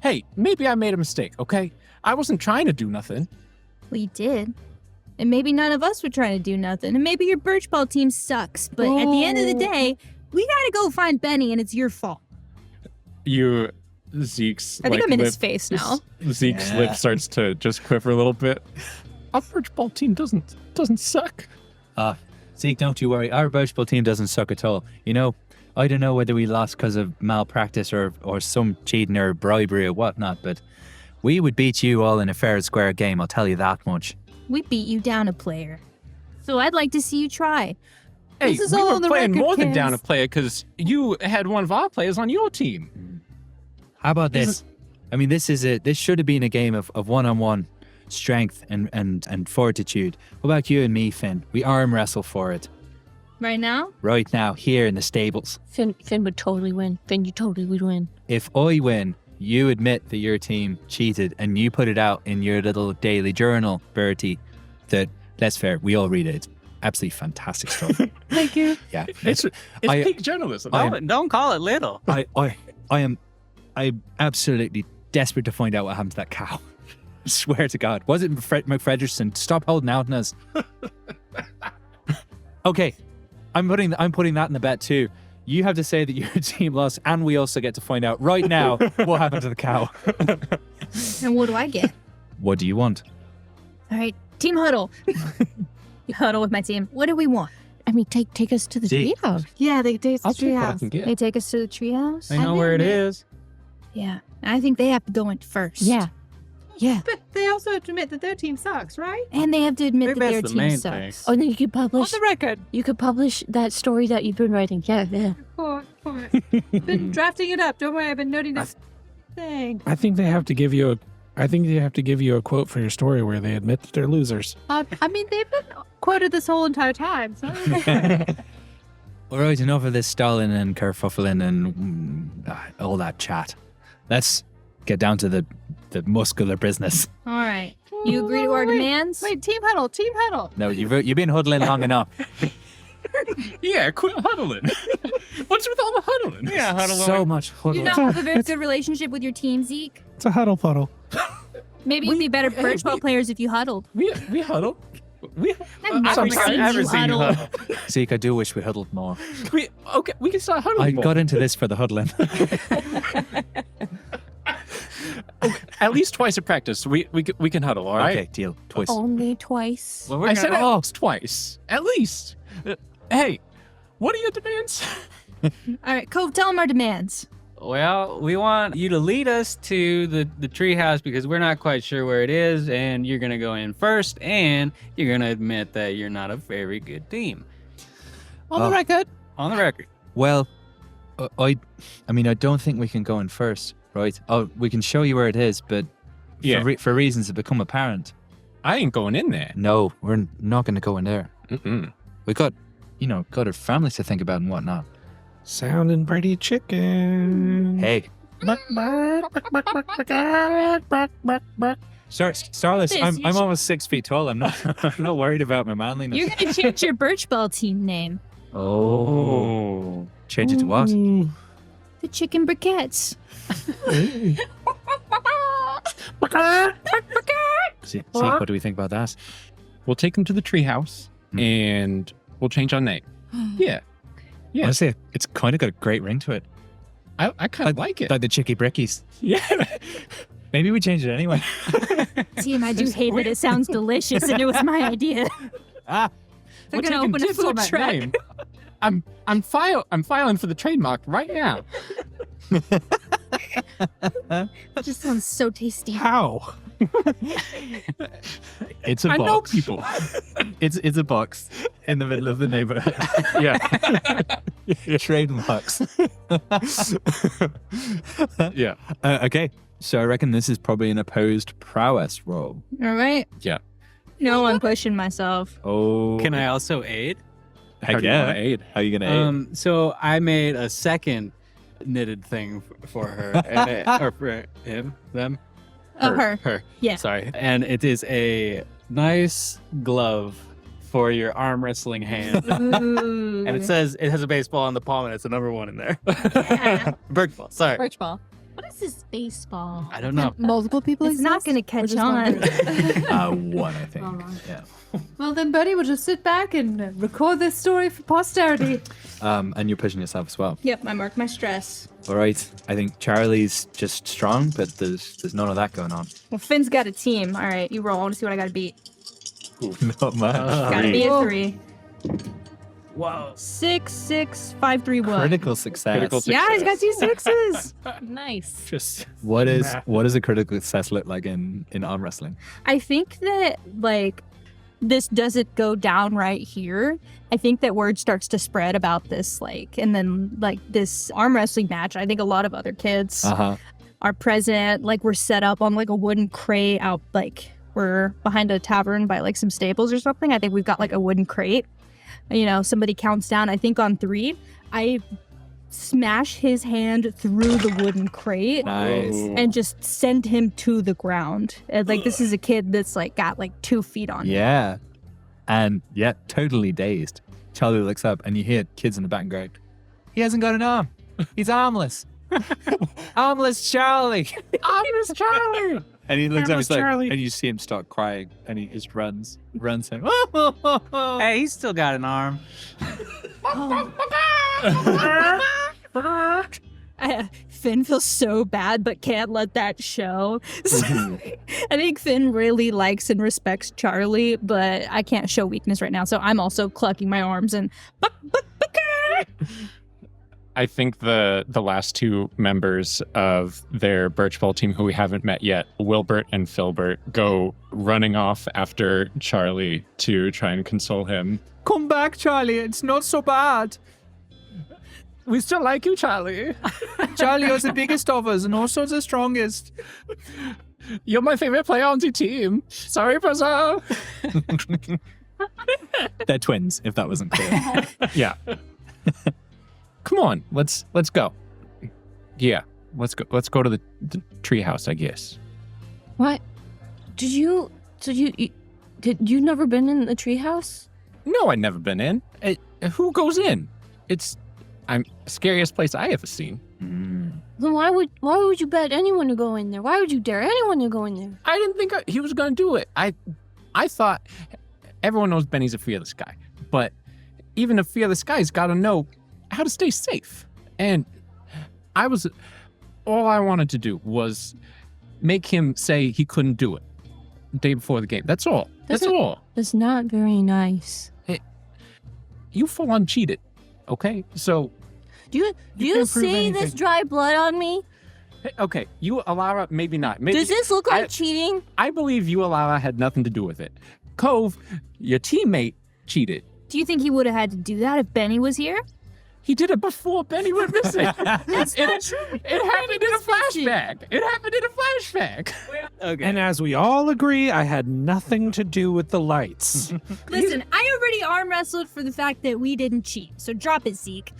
Hey, maybe I made a mistake, okay? I wasn't trying to do nothing. Well, you did. And maybe none of us were trying to do nothing. And maybe your birch ball team sucks. But at the end of the day, we gotta go find Benny, and it's your fault. Zeke's I think I'm in his lip- face now. Zeke's lip starts to just quiver a little bit. Our birch ball team doesn't suck. Zeke, don't you worry. Our birch ball team doesn't suck at all. I don't know whether we lost because of malpractice or some cheating or bribery or whatnot, but we would beat you all in a fair and square game, I'll tell you that much. We beat you down a player. So I'd like to see you try. Hey, This is we all were on the playing record, more than kids. down a player because you had one of our players on your team. How about this? I mean, this should have been a game of one-on-one strength and fortitude. What about you and me, Finn? We arm wrestle for it. Right now? Right now, here in the stables. Finn would totally win. Finn, you totally would win. If I win, you admit that your team cheated and you put it out in your little daily journal, Bertie, that, let's fair, we all read it. It's absolutely fantastic stuff. Thank you. Yeah. It's I- peak journalism. Don't call it little. I'm absolutely desperate to find out what happened to that cow. I swear to God. Was it McFrederickson? Stop holding out on us. Okay. I'm putting that in the bet too. You have to say that your team lost, and we also get to find out right now what happened to the cow. And what do I get? What do you want? All right, team huddle. You huddle with my team. What do we want? I mean, take us to the Zeke. treehouse. Yeah, they take us to the take what I treehouse. can get. They take us to the treehouse? I know where it is. Yeah, I think they have to go in first. Yeah. Yeah. But they also have to admit that their team sucks, right? And they have to admit Maybe that their that's the team main sucks. thing. Oh, then you could On publish. the record. You could publish that story that you've been writing. Yeah. Poor. Been drafting it up. Don't worry, I've been noting this thing. I think they have to give you a quote for your story where they admit that they're losers. I mean, they've been quoted this whole entire time. So All right, enough of this stalling and kerfuffling and all that chat. Let's get down to the muscular business. All right. You agree to our demands? Wait, team huddle. No, you've been huddling long enough. Yeah, quit huddling. What's with all the huddling? Yeah, huddle So much You huddling. not have a very good relationship with your team, Zeke? It's a huddle puddle. Maybe you'd be better birch ball players if you huddled. We huddle. I've never sometimes. seen I've never you seen you huddle. Zeke, I do wish we huddled more. We can start huddling I more. got into this for the huddling. At least twice at practice. We can huddle, all right? Okay, deal. Twice. Only twice. Well, we're I gonna, said at least twice. At least. Hey, what are your demands? All right, Cove, tell them our demands. well, we want you to lead us to the treehouse because we're not quite sure where it is, and you're gonna go in first, and you're gonna admit that you're not a very good team. On the record. On the record. Well, I mean, I don't think we can go in first, right? Oh, we can show you where it is, but Yeah. for reasons that become apparent, I ain't going in there. no, we're not going to go in there. Mm-mm. We got our families to think about and whatnot. Sounding pretty chicken. Hey, Starless, This, I'm almost 6 feet tall. I'm not worried about my manliness. You're going to change your birch ball team name. Oh, change it to what? The Chicken Briquettes. See, what do we think about that? We'll take them to the treehouse and we'll change our name. Yeah. Yeah. Honestly, it's kind of got a great ring to it. I kind of like it. Like the Chicky Brickies. Yeah. Maybe we change it anyway. Team, I do hate that it sounds delicious and it was my idea. They're We're going to taking open a dibs on food that truck. name. I'm filing for the trademark right now. That just sounds so tasty. How? It's a I box. know people. It's a box in the middle of the neighborhood. Yeah. Trademarks. Yeah. Okay, so I reckon this is probably an opposed prowess roll. All right. Yeah. No, I'm pushing myself. Oh, Can I also aid? Heck How do you yeah. wanna aid? How you gonna aid? So I made a second knitted thing for her, or for him, them. Oh, her. Her. Yeah. Sorry. And it is a nice glove for your arm wrestling hand. Ooh. And it says it has a baseball on the palm and it's a number 1 in there. Yeah. Birch ball. Sorry. Birch ball. What is this baseball? I don't know. Multiple people It's not going to catch on. One, I think. Yeah. Well, then, Buddy, we'll just sit back and record this story for posterity. And you're pushing yourself as well. Yep, I marked my stress. All right. I think Charlie's just strong, but there's none of that going on. Well, Finn's got a team. All right, you roll. I want to see what I got to beat. Not much. Gotta be a 3. Whoa. 6, 6, 5, 3, 1. Critical success. Critical Yeah, he's got 2 6s. Nice. Just what does a critical success look like in arm wrestling? I think that, like, this doesn't go down right here. I think that word starts to spread about this, like, and then, like, this arm wrestling match. I think a lot of other kids are present. Like, we're set up on, like, a wooden crate out, like, we're behind a tavern by, like, some stables or something. I think we've got, like, a wooden crate. You know, somebody counts down. I think on 3, I smash his hand through the wooden crate. Nice. And just send him to the ground. And, like, this is a kid that's, like, got, like, 2 feet on him. Yeah. And yeah, totally dazed. Charlie looks up and you hear kids in the back go, he hasn't got an arm. He's armless. Armless Charlie. Armless Charlie. And he looks up, Armless he's like, Charlie. and you see him start crying and he just runs him. Hey, he's still got an arm. Finn feels so bad but can't let that show. So, I think Finn really likes and respects Charlie, but I can't show weakness right now. So I'm also clucking my arms and I think the last two members of their Birch Ball team who we haven't met yet, Wilbert and Filbert, go running off after Charlie to try and console him. Come back, Charlie. It's not so bad. We still like you, Charlie. Charlie was the biggest of us and also the strongest. You're my favorite player on the team. Sorry, Persa. They're twins, if that wasn't clear. Yeah. Come on, let's go. Yeah, let's go. Let's go to the treehouse, I guess. What? Did you never been in the treehouse? No, I've never been in. Who goes in? It's the scariest place I ever seen. Then why would you bet anyone to go in there? Why would you dare anyone to go in there? I didn't think he was going to do it. I thought everyone knows Benny's a fearless guy, but even a fearless guy's got to know how to stay safe. And all I wanted to do was make him say he couldn't do it the day before the game. That's all. That's all. That's not very nice. You full on cheated, okay? So Do you see this dry blood on me? okay, you Alara, maybe not. Maybe, Does this look like cheating? I believe you Alara had nothing to do with it. Cove, your teammate cheated. Do you think he would have had to do that if Benny was here? He did it before Benny went missing. That's not true. It happened in a flashback. Okay. And as we all agree, I had nothing to do with the lights. Listen, I already arm wrestled for the fact that we didn't cheat, so drop it, Zeke.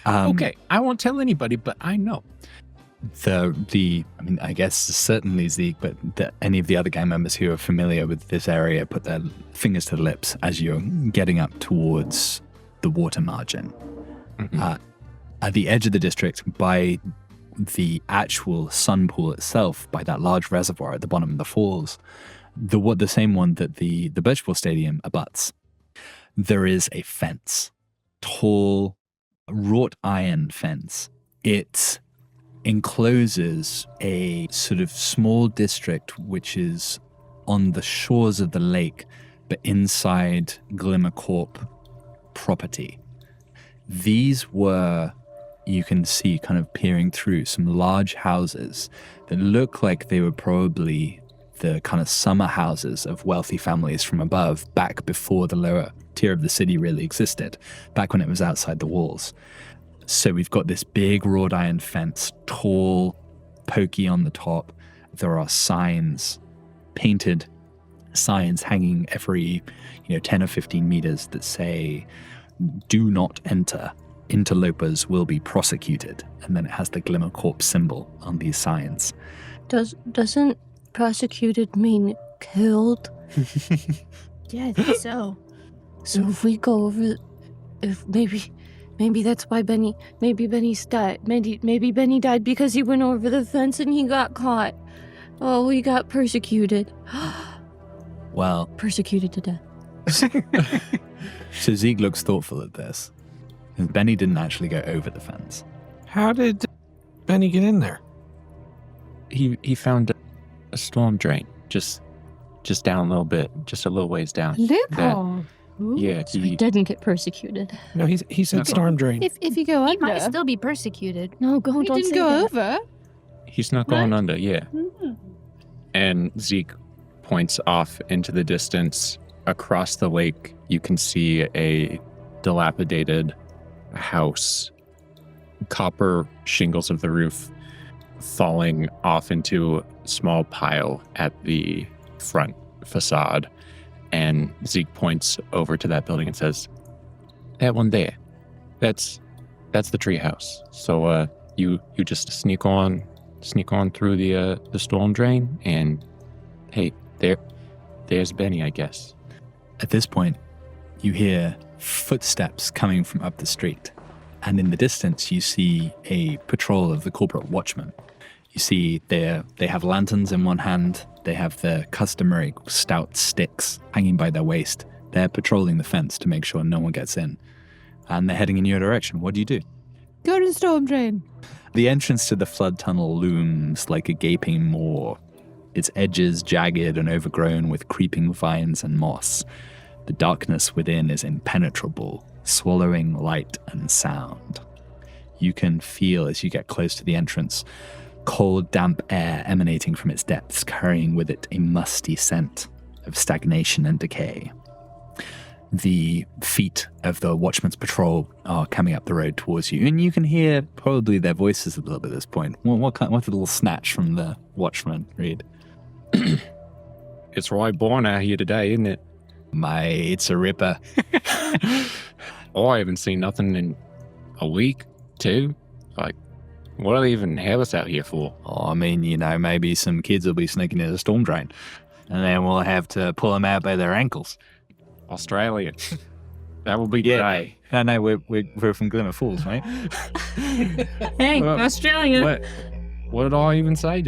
Okay, I won't tell anybody, but I know. I guess certainly Zeke, but any of the other gang members who are familiar with this area put their fingers to the lips as you're getting up towards the water margin. Mm-hmm. At the edge of the district, by the actual sun pool itself, by that large reservoir at the bottom of the falls, the same one that the Birchville Stadium abuts, there is a fence, tall, wrought iron fence. It encloses a sort of small district which is on the shores of the lake, but inside Glimmer Corp property. These were, you can see kind of peering through, some large houses that look like they were probably the kind of summer houses of wealthy families from above, back before the lower tier of the city really existed, back when it was outside the walls. So we've got this big wrought iron fence, tall, pokey on the top. There are signs, painted signs hanging every 10 or 15 meters that say, "Do not enter. Interlopers will be prosecuted." And then it has the Glimmer Corp symbol on these signs. Doesn't prosecuted mean killed? Yeah, I think so. So if we go over, maybe that's why Benny's died. Maybe Benny died because he went over the fence and he got caught. Oh, we got persecuted. Well, Persecuted to death. so Zeke looks thoughtful at this. And Benny didn't actually go over the fence. How did Benny get in there? He found a storm drain just down a little bit, just a little ways down. Loophole. Yeah, So he didn't get persecuted. No, he said storm drain. If you go He might under, still be persecuted. No, he don't didn't say go that. over. he's not going under. Yeah. And Zeke points off into the distance. Across the lake, you can see a dilapidated house, copper shingles of the roof falling off into a small pile at the front facade. And Zeke points over to that building and says, "That one there, that's the treehouse. So you just sneak on through the storm drain, and hey, there's Benny, I guess." At this point, you hear footsteps coming from up the street. And in the distance, you see a patrol of the corporate watchmen. You see they have lanterns in one hand. They have their customary stout sticks hanging by their waist. They're patrolling the fence to make sure no one gets in. And they're heading in your direction. What do you do? Go to the storm drain. The entrance to the flood tunnel looms like a gaping maw, its edges jagged and overgrown with creeping vines and moss. The darkness within is impenetrable, swallowing light and sound. You can feel as you get close to the entrance, cold, damp air emanating from its depths, carrying with it a musty scent of stagnation and decay. The feet of the watchman's patrol are coming up the road towards you, and you can hear probably their voices a little bit at this point. What's a little snatch from the watchman, Reed? It's Roy Bourne out here today, isn't it? It's a ripper. Oh, I haven't seen nothing in a week, two. Like, what do they even have us out here for? Oh, I mean, maybe some kids will be sneaking in a storm drain, and then we'll have to pull them out by their ankles. Australian. That will be great. No, we're from Glimmer Falls, right? Hey, Australia. What did I even say?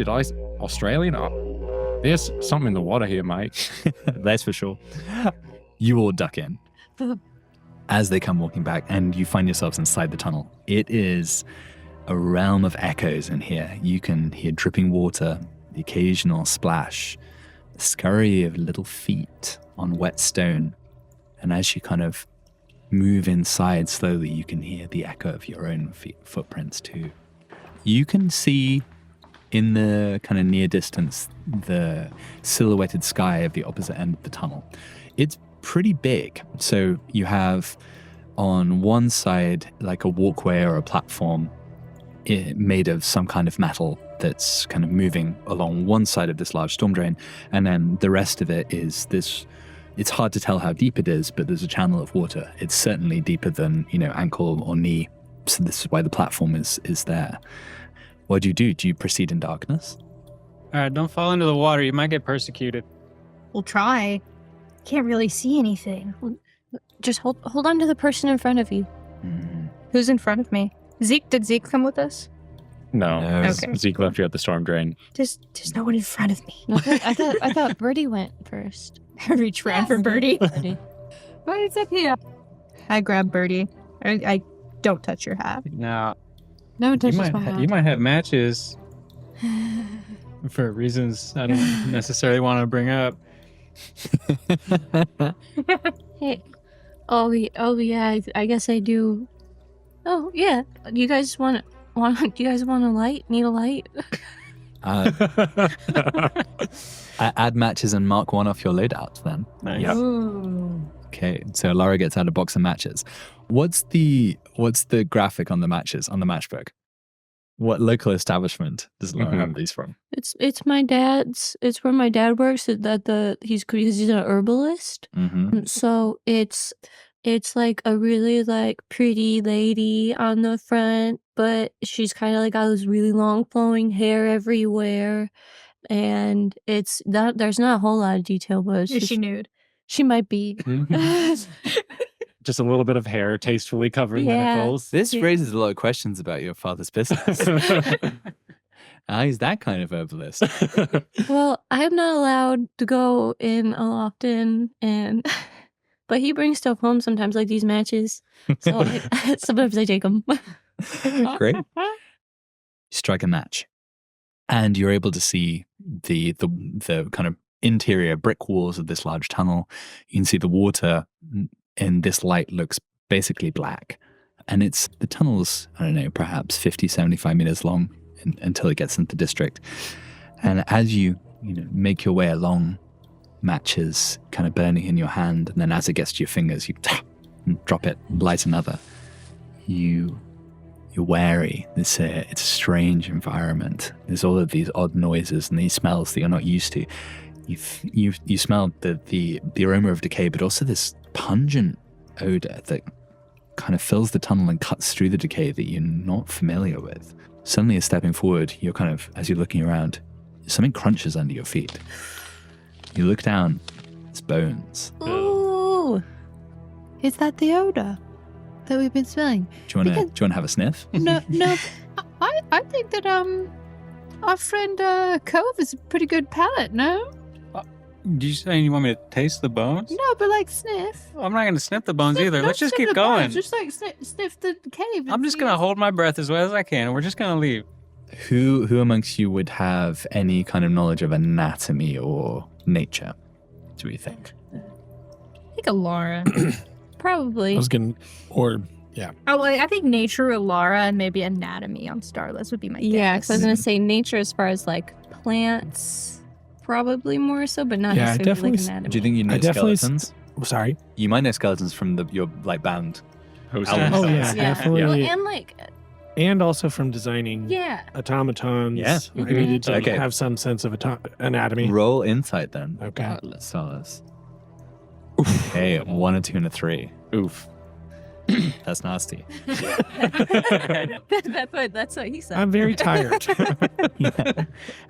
Australian? Oh, there's something in the water here, mate. That's for sure. You all duck in as they come walking back, and you find yourselves inside the tunnel. It is a realm of echoes in here. You can hear dripping water, the occasional splash, the scurry of little feet on wet stone. And as you kind of move inside slowly, you can hear the echo of your own footprints too. You can see in the kind of near distance the silhouetted sky of the opposite end of the tunnel. It's pretty big. So you have on one side like a walkway or a platform made of some kind of metal that's kind of moving along one side of this large storm drain. And then the rest of it is this. It's hard to tell how deep it is, but there's a channel of water. It's certainly deeper than, ankle or knee. So this is why the platform is there. What do you do? Do you proceed in darkness? All right, don't fall into the water. You might get persecuted. We'll try. Can't really see anything. Just hold on to the person in front of you. Who's in front of me? Zeke? Did Zeke come with us? No. Okay. Zeke left you at the storm drain. There's no one in front of me. No, I thought Birdie went first. I reach around for Birdie. Birdie. Birdie's up here. I grab Birdie. I don't touch your hat. Now, No one you touches might, my hat. you might have matches for reasons I don't necessarily want to bring up. Hey. Oh yeah. I guess I do. Oh yeah. Do you guys want a light? Need a light? Add matches and mark one off your loadout then. Nice. Yep. Okay, so Lara gets out a box of matches. What's the graphic on the matches, on the matchbook? What local establishment does Lara have these from? It's my dad's. It's where my dad works. He's an herbalist. Mm-hmm. So it's like a really like pretty lady on the front, but she's kind of like got this really long flowing hair everywhere, and it's not. There's not a whole lot of detail, but it's Is just, she nude? she might be. Just a little bit of hair tastefully covering the Yeah. nipples. This raises a lot of questions about your father's business. He's that kind of herbalist. Well, I'm not allowed to go in often, but he brings stuff home sometimes, like these matches. So sometimes I take them. Great. You strike a match, and you're able to see the kind of interior brick walls of this large tunnel. You can see the water in this light looks basically black, and the tunnel's, I don't know, perhaps 50, 75 meters long until it gets into the district. And as you make your way along, matches kind of burning in your hand, and then as it gets to your fingers, you drop it, light another. You're wary. It's a strange environment. There's all of these odd noises and these smells that you're not used to. You smell the aroma of decay, but also this pungent odor that kind of fills the tunnel and cuts through the decay that you're not familiar with. Suddenly, as stepping forward, you're kind of, as you're looking around, something crunches under your feet. You look down, it's bones. Ooh. Is that the odor that we've been smelling? Do you want to have a sniff? No. I think that our friend Cove is a pretty good palate. No, Did you say you want me to taste the bones? no, but like sniff. I'm not going to sniff the bones Sniff- either. no, Let's just sniff keep the bones, going. Just like sniff the cave. and I'm just see- going to hold my breath as well as I can, and we're just going to leave. Who amongst you would have any kind of knowledge of anatomy or nature, do we think? I think a Laura. Probably. I was gonna, or Oh, well, I think nature, Alara, and maybe anatomy on Starless would be my Yeah, guess. because I was gonna say nature as far as like plants, probably more so, but not Yeah, I necessarily like definitely anatomy. Do you think you know I definitely skeletons? Sorry. You might know skeletons from your like band. Host Album. Oh, yeah, size. definitely. Well, and like, And also from designing yeah. automatons. Yeah. I needed to Okay. have some sense of anatomy. Roll insight then. Okay. Starless. Okay, 1, a 2, and a 3. Oof. That's nasty. That's what he said. I'm very tired.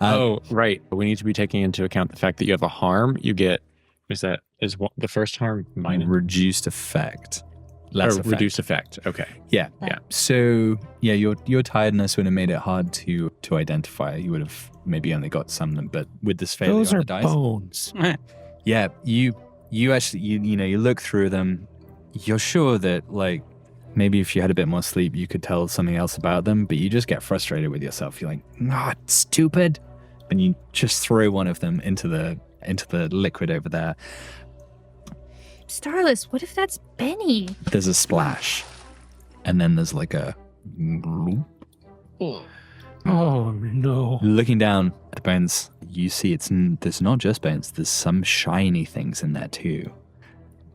Oh, right. We need to be taking into account the fact that you have a harm. You get, the first harm minus Reduced effect. Less effect. reduced effect. Okay. Yeah. Yeah. So yeah, your tiredness would have made it hard to identify. You would have maybe only got some of them, but with this failure Those on are the dice, bones. yeah, you actually you look through them. You're sure that like maybe if you had a bit more sleep, you could tell something else about them, but you just get frustrated with yourself. You're like, "Ah, stupid," and you just throw one of them into the liquid over there. Starless, what if that's Benny? There's a splash, and then there's like a gloop. Oh, no. Looking down at the bones, you see there's not just bones, there's some shiny things in there too.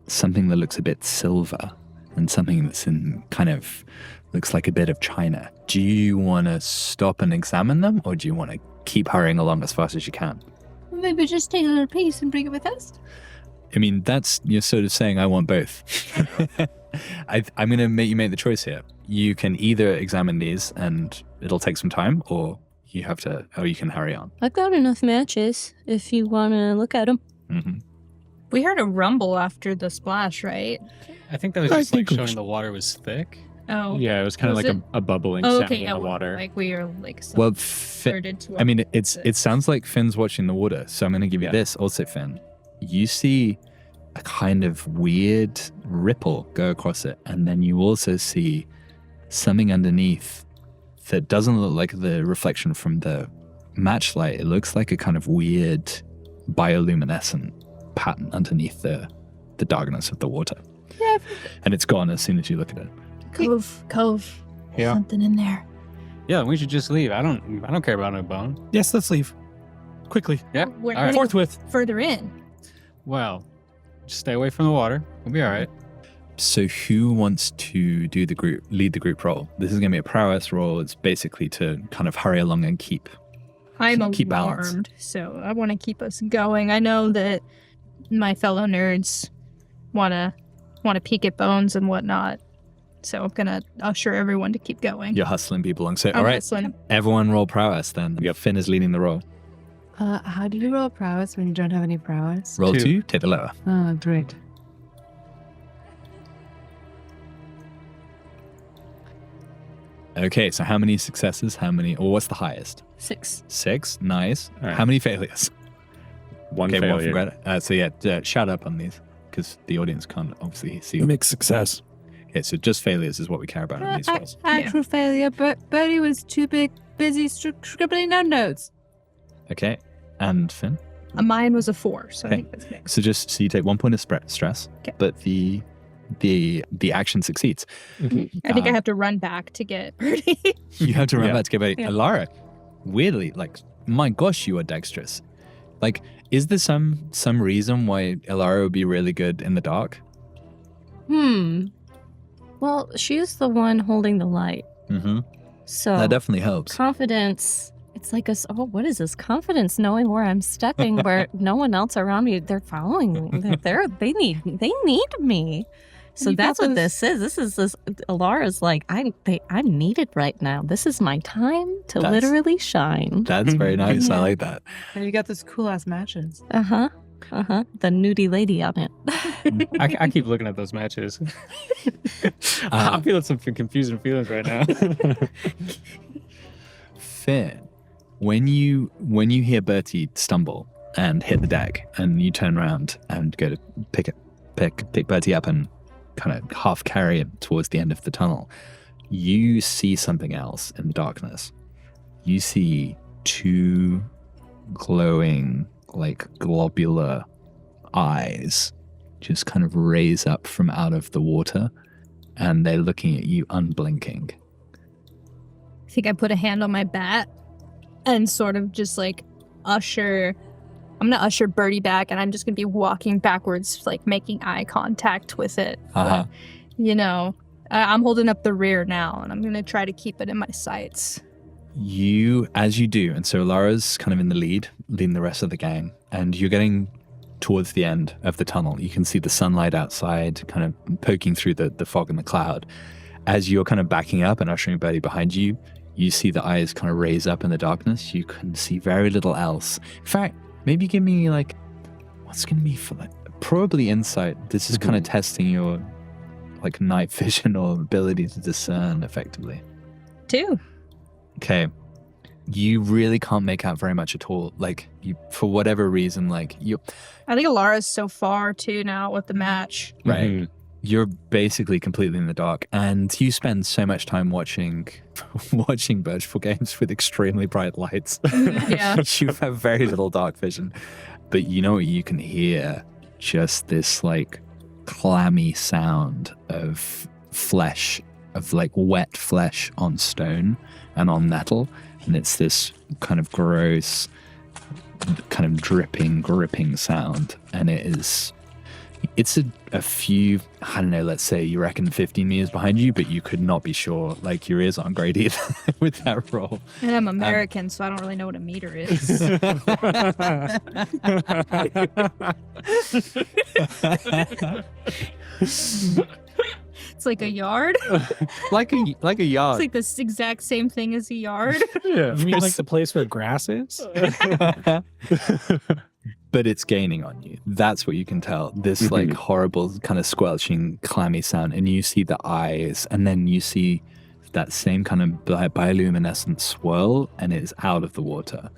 Something that looks a bit silver and something that's in kind of looks like a bit of china. Do you want to stop and examine them, or do you want to keep hurrying along as fast as you can? Maybe just take a little piece and bring it with us. I mean, you're sort of saying I want both. I'm going to make you make the choice here. You can either examine these and it'll take some time, or you can hurry on. I've got enough matches if you want to look at them. Mm-hmm. We heard a rumble after the splash, right? I think that was I just like think showing the water was thick. Oh. Yeah, it was kind of Was like it? a bubbling Oh, sound okay, in yeah. the water. Like we are like Well, started to. I mean, it sounds like Finn's watching the water, so I'm going to give you Yeah. this also, Finn. You see a kind of weird ripple go across it, and then you also see something underneath that doesn't look like the reflection from the matchlight. It looks like a kind of weird bioluminescent pattern underneath the darkness of the water. Yeah. And it's gone as soon as you look at it. Cove. Yeah. Something in there. Yeah, we should just leave. I don't care about no bone. Yes, let's leave. Quickly. Yeah. We're All right. heading Forthwith. further in. Well, just stay away from the water. We'll be all right. So who wants to lead the group roll? This is going to be a prowess roll. It's basically to kind of hurry along and keep I'm Keep balance. alarmed, so I want to keep us going. I know that my fellow nerds want to peek at bones and whatnot, so I'm gonna usher everyone to keep going. You're hustling people along. So, I'm all right, hustling. everyone roll prowess then. Finn is leading the roll. How do you roll prowess when you don't have any prowess? Roll 2. 2, take the lower. Oh, great. Okay, so how many successes? What's the highest? 6. 6, nice. All right. How many failures? One Okay, one failure. from Greta. So yeah, shout up on these because the audience can't obviously see. Mixed success. Okay, so just failures is what we care about in these rolls. Actual failure, but Bertie was too busy scribbling down notes. Okay, and Finn. Mine was a 4, so Okay. I think that's mixed. So you take 1 point of stress, Okay. but the action succeeds. I think I have to run back to get Birdie. You have to run Yeah. back to get ready. Yeah. Alara, weirdly, like, my gosh, you are dexterous. Like, is there some reason why Alara would be really good in the dark? Well, she's the one holding the light. Mm-hmm. So That definitely helps. confidence, it's like what is this? Confidence knowing where I'm stepping, where no one else around me, they're following me. They need me. So You got that's what those- this is. This Alara's like, I'm needed right now. This is my time to That's- literally shine. That's very nice. I Yeah. like that. And you got those cool ass matches. The nudie lady on it. I keep looking at those matches. Uh, I'm feeling some confusing feelings right now. Finn, when you hear Bertie stumble and hit the deck, and you turn around and go to pick Bertie up and kind of half carry him towards the end of the tunnel, you see something else in the darkness. You see 2 glowing, like globular eyes just kind of raise up from out of the water, and they're looking at you unblinking. I think I put a hand on my bat and sort of just like I'm gonna usher Birdie back, and I'm just gonna be walking backwards, like making eye contact with it. Uh-huh. But, I'm holding up the rear now, and I'm gonna try to keep it in my sights. As you do, and so Lara's kind of in the leading the rest of the gang, and you're getting towards the end of the tunnel. You can see the sunlight outside kind of poking through the fog and the cloud. As you're kind of backing up and ushering Birdie behind you, you see the eyes kind of raise up in the darkness. You can see very little else. In fact, maybe give me like, what's going to be for like, probably insight. This is kind of testing your like night vision or ability to discern effectively. 2. Okay. You really can't make out very much at all. Like, you, for whatever reason, like you. I think Alara's so far too now with the match. Right. Mm-hmm. You're basically completely in the dark, and you spend so much time watching Birchful games with extremely bright lights. Yeah. You have very little dark vision, but you know what you can hear? Just this like clammy sound of flesh, of like wet flesh on stone and on metal, and it's this kind of gross, kind of dripping, gripping sound, and it's a few, I don't know, let's say you reckon 15 meters behind you, but you could not be sure. Like, your ears aren't great either with that roll. And I'm American, so I don't really know what a meter is. It's like a yard. like a It's yard. like the exact same thing as a yard. You mean like the place where grass is? But it's gaining on you. That's what you can tell. This like horrible kind of squelching, clammy sound, and you see the eyes, and then you see that same kind of bioluminescent swirl, and it's out of the water,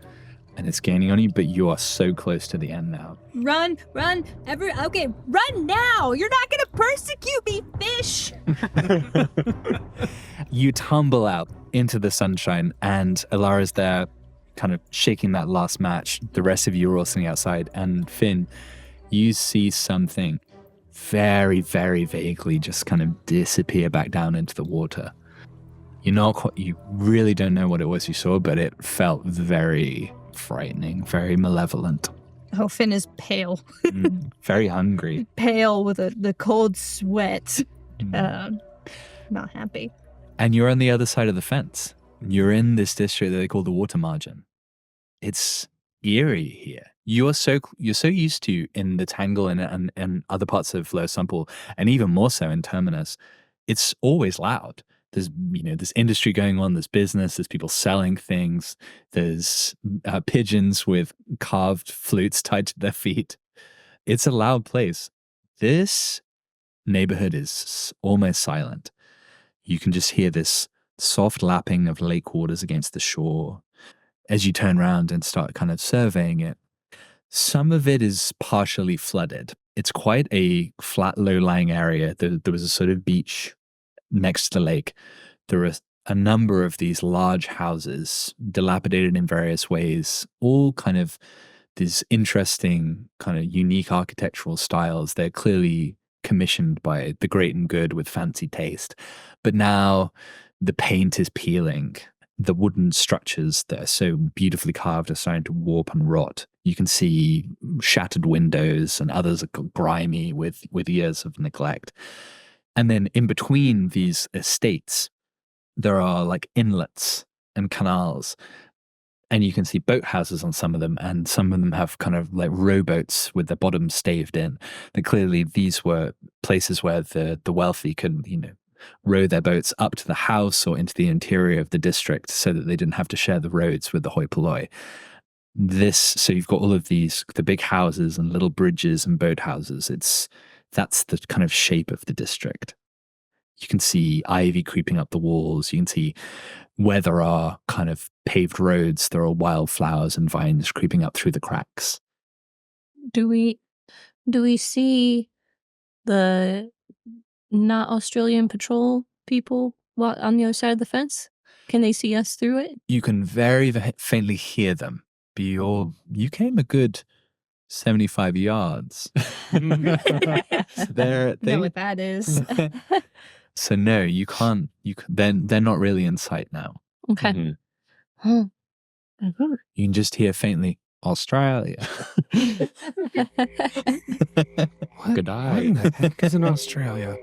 and it's gaining on you. But you are so close to the end now. Run, okay, run now! You're not gonna persecute me, fish! You tumble out into the sunshine, and Alara's there, kind of shaking that last match. The rest of you are all sitting outside, and Finn, you see something very, very vaguely just kind of disappear back down into the water. You really don't know what it was you saw, but it felt very frightening, very malevolent. Oh, Finn is pale. Very hungry. Pale with the cold sweat. Not happy. And you're on the other side of the fence. You're in this district that they call the water margin. It's eerie here. You're so used to in the Tangle and other parts of Low Sumple, and even more so in Terminus. It's always loud. There's there's industry going on. There's business. There's people selling things. There's pigeons with carved flutes tied to their feet. It's a loud place. This neighborhood is almost silent. You can just hear this soft lapping of lake waters against the shore. As you turn around and start kind of surveying it, some of it is partially flooded. It's quite a flat, low-lying area. There was a sort of beach next to the lake. There are a number of these large houses, dilapidated in various ways, all kind of these interesting, kind of unique architectural styles. They're clearly commissioned by the great and good with fancy taste. But now the paint is peeling. The wooden structures that are so beautifully carved are starting to warp and rot. You can see shattered windows, and others are grimy with years of neglect. And then in between these estates, there are like inlets and canals. And you can see boathouses on some of them, and some of them have kind of like rowboats with their bottoms staved in. That clearly these were places where the wealthy could, row their boats up to the house or into the interior of the district so that they didn't have to share the roads with the hoi polloi. So you've got all of the big houses and little bridges and boathouses. That's the kind of shape of the district. You can see ivy creeping up the walls. You can see where there are kind of paved roads, there are wildflowers and vines creeping up through the cracks. Do we see the not Australian patrol people on the other side of the fence? Can they see us through it? You can very faintly hear them. But you came a good 75 yards. Know what that is. So no, you can't. They're not really in sight now. Okay. Mhm. Oh. You can just hear faintly Australia. Good What eye. in the heck is in Australia?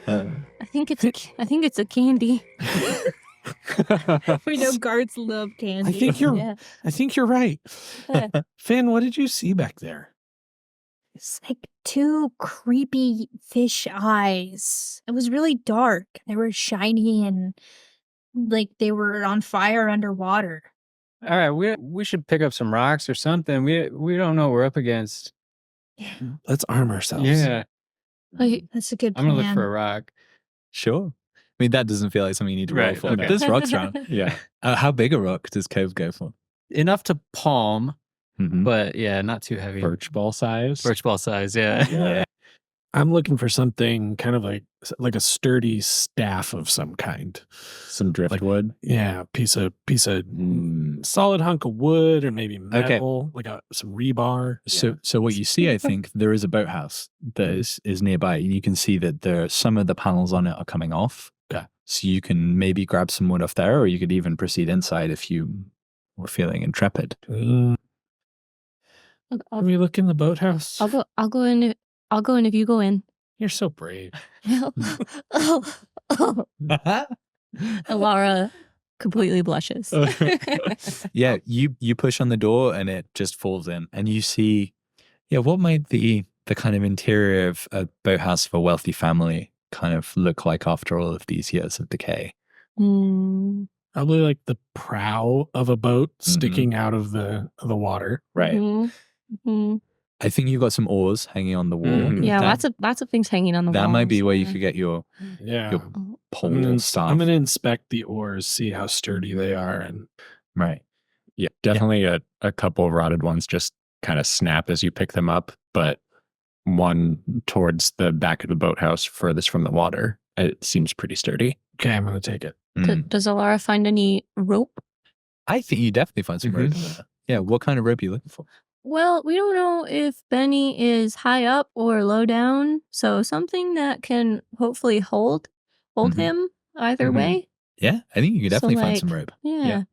I think it's a candy. We know guards love candy. I think you're Yeah. I think you're right. Finn, what did you see back there? It's like two creepy fish eyes. It was really dark. They were shiny and like they were on fire underwater. All right, we should pick up some rocks or something. We don't know what we're up against. Let's arm ourselves. Yeah, Like, That's a good I'm plan. gonna look for a rock. Sure. I mean, that doesn't feel like something you need to roll Right, for. okay. But there's rocks around. Yeah. How big a rock does Cove go for? Enough to palm, Mhm. but yeah, not too heavy. Birch ball size. Birch ball size, yeah. Yeah. I'm looking for something kind of like a sturdy staff of some kind. Some driftwood. Yeah, piece of solid hunk of wood or maybe Okay. metal, like some rebar. So what you see, I think, there is a boathouse that is nearby, and you can see that some of the panels on it are coming off. Okay. So you can maybe grab some wood off there, or you could even proceed inside if you were feeling intrepid. Can we look in the boathouse? I'll go in. I'll go in if you go in. You're so brave. And Laura completely blushes. Yeah, you push on the door and it just falls in, and you see, what might the kind of interior of a boathouse for a wealthy family kind of look like after all of these years of decay? Mm, Probably like the prow of a boat sticking out of the water. Right. mhm, mhm. I think you've got some oars hanging on the wall. Mhm. Yeah, that, lots of things hanging on the that walls. might be where you yeah. could get your Yeah. Your Oh, pole staff. I'm gonna inspect the oars, see how sturdy they are, and Right. Yeah, definitely a couple of rotted ones just kind of snap as you pick them up, but one towards the back of the boathouse furthest from the water, it seems pretty sturdy. okay, I'm gonna take it. Does Alara find any rope? I think you definitely find some rope in there. Yeah, what kind of rope are you looking for? Well, we don't know if Benny is high up or low down, so something that can hopefully hold Mhm. him either Mhm. way. Yeah, I think you could So, definitely find some like, rope. Yeah.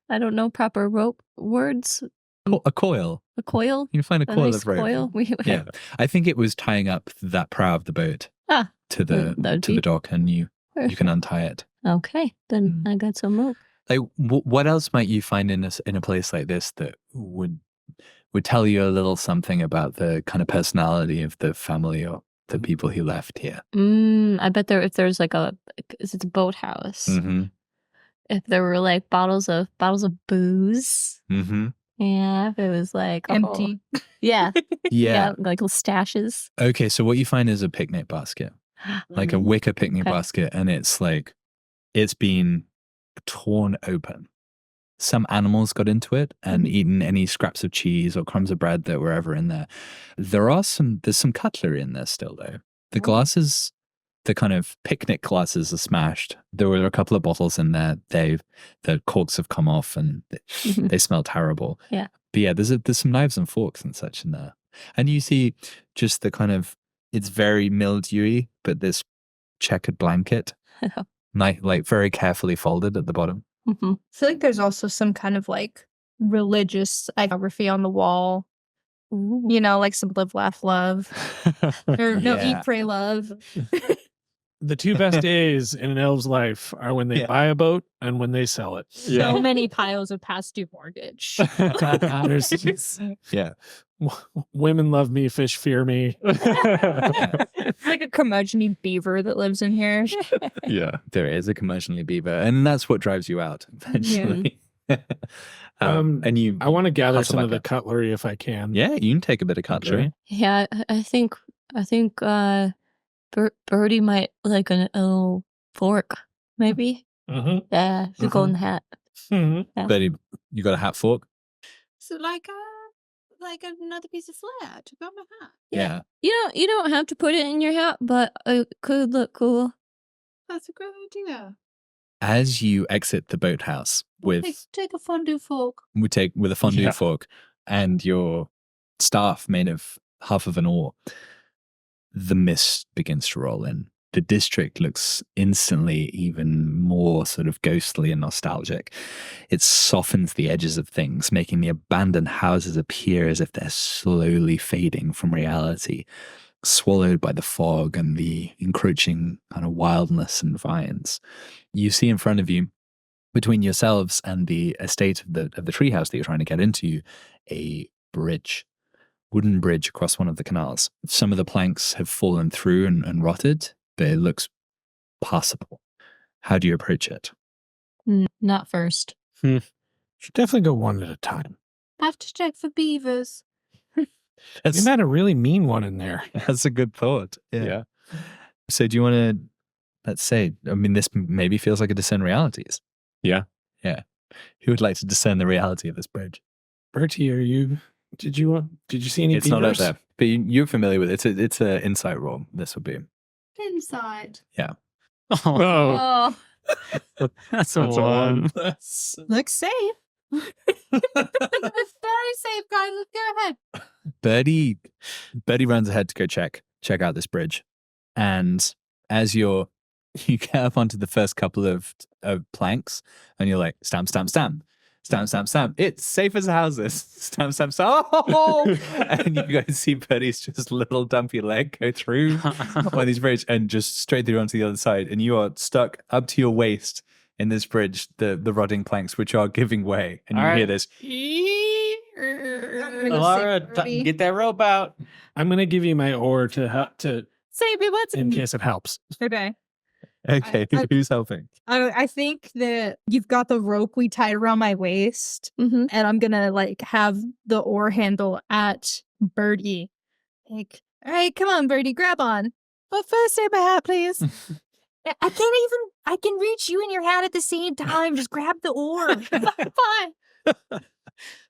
I don't know proper rope words. A coil. A coil. You can find a A coil nice of rope. coil. Yeah, I think it was tying up that prow of the boat Ah, to that'd the be dock, and you can untie it. Okay, then I got some rope. Like, what else might you find in a place like this that would tell you a little something about the kind of personality of the family or the people who left here? I bet if there's like it's a boathouse. Mm-hmm. If there were like bottles of booze. Mm-hmm. Yeah, if it was like Empty. Yeah. Yeah. Like little stashes. Okay, so what you find is a picnic basket, like a wicker picnic Okay. basket, and it's been torn open. Some animals got into it and eaten any scraps of cheese or crumbs of bread that were ever in there. There's some cutlery in there still, though. The glasses, the kind of picnic glasses are smashed. There were a couple of bottles in there. The corks have come off and they smell terrible. Yeah. But yeah, there's some knives and forks and such in there. And you see just the kind of, it's very mildewy, but this checkered blanket, like very carefully folded at the bottom. Mhm. I feel like there's also some kind of like religious iconography on the wall. Ooh. You know, like some live, laugh, love. Or no, Yeah. eat, pray, love. The two best days in an elf's life are when they Yeah. buy a boat and when they sell it. So many piles of past due mortgage. There's- Yeah. Women love me, fish fear me. It's like a curmudgeon beaver that lives in here. Yeah. There is a commercially beaver, and that's what drives you out eventually. And you, I want to gather Hustle some of back the cutlery if I can. yeah, you can take a bit of cutlery. Yeah, I think Birdie might like a little fork, maybe. Mhm. Yeah, the golden hat. Mhm. Yeah. But you got a hat fork? So like another piece of flair to go on my hat. Yeah. You don't have to put it in your hat, but it could look cool. That's a great idea. As you exit the boathouse Take a fondue fork. with a fondue Yeah. fork and your staff made of half of an oar, the mist begins to roll in. the district looks instantly even more sort of ghostly and nostalgic. It softens the edges of things, making the abandoned houses appear as if they're slowly fading from reality, swallowed by the fog and the encroaching kind of wildness and vines. You see in front of you, between yourselves and the estate of the treehouse that you're trying to get into, a bridge. Wooden bridge across one of the canals. Some of the planks have fallen through and rotted, but it looks passable. How do you approach it? Not first. Should definitely go one at a time. Have to check for beavers. You had a really mean one in there. That's a good thought. Yeah. So do you want to, let's say, I mean, this maybe feels like a discern realities. Yeah. Yeah. Who would like to discern the reality of this bridge? Bertie, did you see any It's not up beavers? there, but you're familiar with it. It's an insight roll. This will be. Inside. Oh, That's a that's a one. one. Looks safe. It's very safe, guys. Let's go ahead. Birdie runs ahead to go check out this bridge. And as you get up onto the first couple of planks and you're like, stamp, stamp, stamp. Stamp, stamp, stamp. It's safe as houses. Stamp, stamp, stamp. Oh! And you guys see Birdie's just little dumpy leg go through one of these bridge and just straight through onto the other side. And you are stuck up to your waist in this bridge, the rotting planks, which are giving way. And you All hear right. this. Laura, get that rope out. I'm going to give you my oar to Save me. What's in case it helps. Okay. Okay, who's helping? I think that you've got the rope we tied around my waist, Mm-hmm. and I'm gonna like have the oar handle at Birdie. Like, all right, come on, Birdie, grab on. But first, save my hat, please. I can't even. I can reach you and your hat at the same time. Just grab the oar. Fine.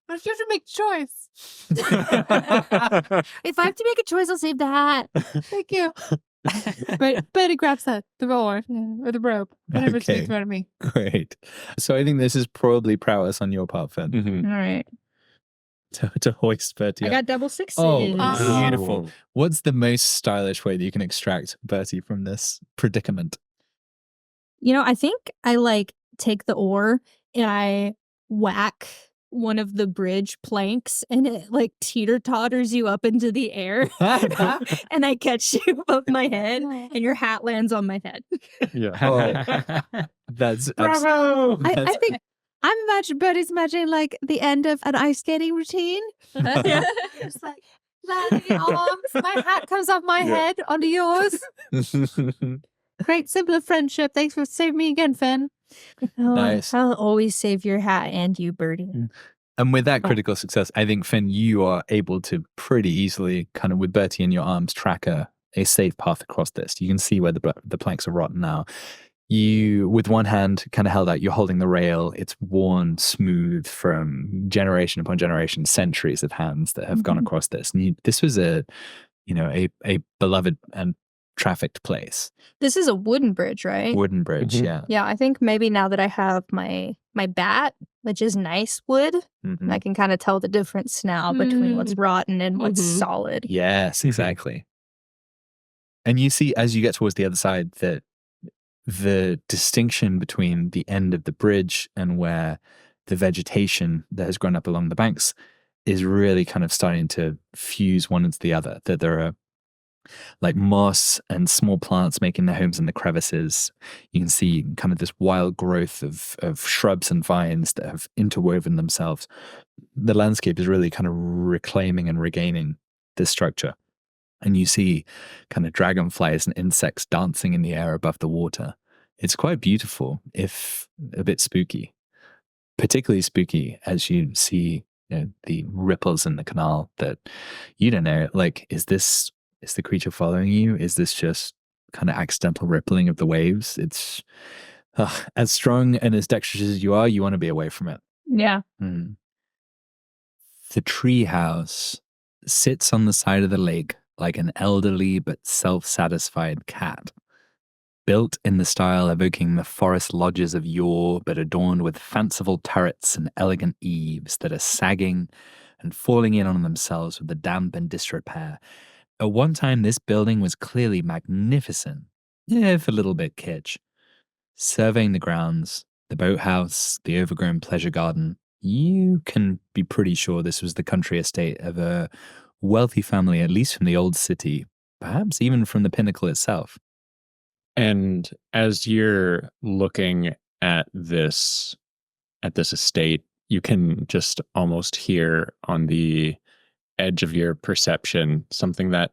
But you have to make a choice. If I have to make a choice, I'll save the hat. Thank you. But Betty grabs the oar or the rope, whatever's Okay. in front of me. Great. So I think this is probably prowess on your part, Finn, Mhm. All right, to hoist Bertie I up. got double sixes. Oh, Awesome. beautiful. What's the most stylish way that you can extract Bertie from this predicament? You know, I think I like take the oar and I whack one of the bridge planks and it like teeter-totters you up into the air and I catch you above my head and your hat lands on my head. Yeah. That's Bravo! I think Betty's imagining like the end of an ice skating routine. It's like landing arms. My hat comes off my head onto yours. Great symbol of friendship. Thanks for saving me again, Finn. Nice. I'll always save your hat and you, Birdie. And with that critical success, I think, Finn, you are able to pretty easily, kind of with Bertie in your arms, track a safe path across this. You can see where the planks are rotten now. You, with one hand kind of held out, you're holding the rail. It's worn smooth from generation upon generation, centuries of hands that have gone across this. And this was a beloved and trafficked place. This is a wooden bridge, right? Wooden bridge, Mhm. yeah. Yeah, I think maybe now that I have my bat, which is nice wood, Mhm. I can kind of tell the difference now between what's rotten and what's Mhm. solid. Yes, exactly. And you see, as you get towards the other side, that the distinction between the end of the bridge and where the vegetation that has grown up along the banks is really kind of starting to fuse one into the other. That there are like moss and small plants making their homes in the crevices. You can see kind of this wild growth of shrubs and vines that have interwoven themselves. The landscape is really kind of reclaiming and regaining this structure. And you see kind of dragonflies and insects dancing in the air above the water. It's quite beautiful, if a bit spooky. Particularly spooky as you see the ripples in the canal that you don't know, like, is the creature following you? Is this just kind of accidental rippling of the waves? It's as strong and as dexterous as you are, you want to be away from it. Yeah. Mm. The tree house sits on the side of the lake like an elderly but self-satisfied cat. Built in the style evoking the forest lodges of yore, but adorned with fanciful turrets and elegant eaves that are sagging and falling in on themselves with the damp and disrepair. At one time, this building was clearly magnificent, if a little bit kitsch. Surveying the grounds, the boathouse, the overgrown pleasure garden, you can be pretty sure this was the country estate of a wealthy family, at least from the old city, perhaps even from the pinnacle itself. And as you're looking at this estate, you can just almost hear on the edge of your perception something that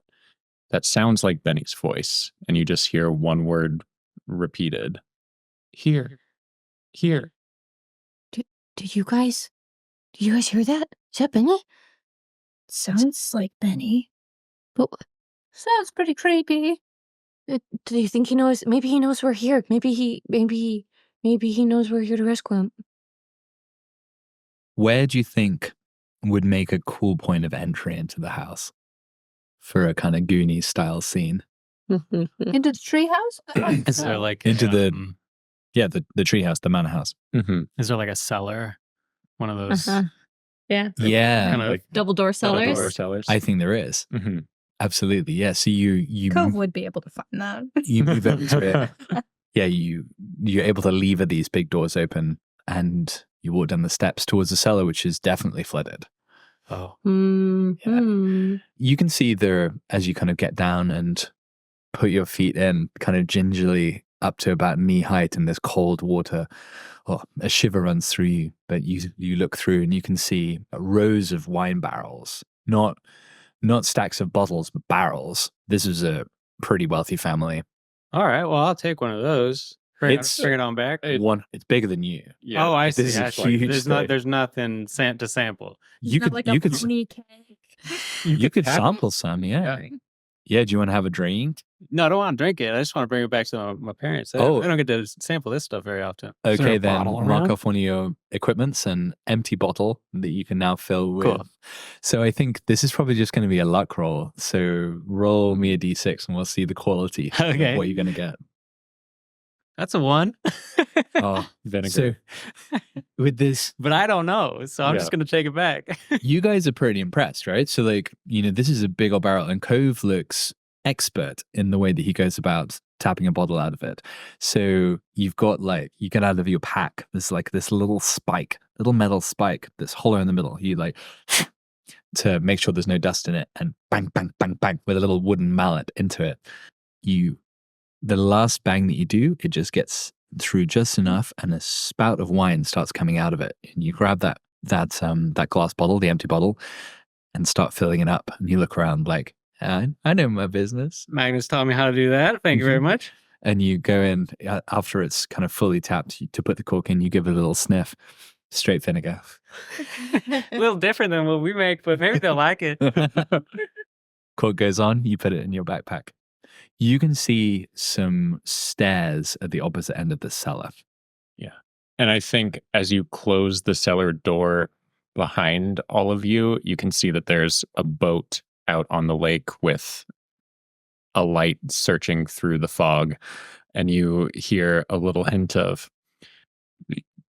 sounds like Benny's voice, and you just hear one word repeated. Here. Did you guys hear that? Is that Benny? Sounds like Benny. But Sounds pretty creepy. do you think he knows? Maybe he knows we're here. Maybe he knows we're here to rescue him. Where do you think would make a cool point of entry into the house for a kind of Goonies style scene? Into the treehouse? Is there like Into the the treehouse, the manor house. Mm-hmm. is there like a cellar? One of those Yeah. Yeah, kind of Double door cellars. Door cellars. I think there is. Mm-hmm. Absolutely. Yeah. So you Cove would be able to find that. you move into it. Yeah, you're able to lever these big doors open, and you walk down the steps towards the cellar, which is definitely flooded. Oh. Mm-hmm. You can see there as you kind of get down and put your feet in, kind of gingerly up to about knee height in this cold water. Oh, a shiver runs through you, but you look through and you can see rows of wine barrels, not stacks of bottles, but barrels. This is a pretty wealthy family. All right. Well, I'll take one of those. Bring It's- it on back. It's bigger than you. Yeah. Oh, I see. This is I see. huge There's nothing to sample. You could like you a could pony cake. you could have them. sample some, yeah. Yeah, do you want to have a drink? No, I don't want to drink it. I just want to bring it back to my parents. They don't get to sample this stuff very often. Is there Okay, a then bottle mark around? off one of your equipments, an empty bottle that you can now fill with. Cool. So I think this is probably just going to be a luck roll. So roll me a d6 and we'll see the quality Okay. of what you're going to get. That's a 1. Oh, Vinegar. so with this, But I don't know, so I'm just Yeah. going to take it back. you guys are pretty impressed, right? So like, this is a big old barrel, and Cove looks expert in the way that he goes about tapping a bottle out of it. So you've got you get out of your pack, there's like this little metal spike that's hollow in the middle. You to make sure there's no dust in it, and bang, bang, bang, bang with a little wooden mallet into it. The last bang that you do, it just gets through just enough, and a spout of wine starts coming out of it. And you grab that glass bottle, the empty bottle, and start filling it up. And you look around like, I know my business. Magnus taught me how to do that. Thank you very much. And you go in after it's kind of fully tapped to put the cork in. You give it a little sniff, straight vinegar. A little different than what we make, but maybe they'll like it. Cork goes on. You put it in your backpack. You can see some stairs at the opposite end of the cellar. And I think as you close the cellar door behind all of you, you can see that there's a boat out on the lake with a light searching through the fog. And you hear a little hint of,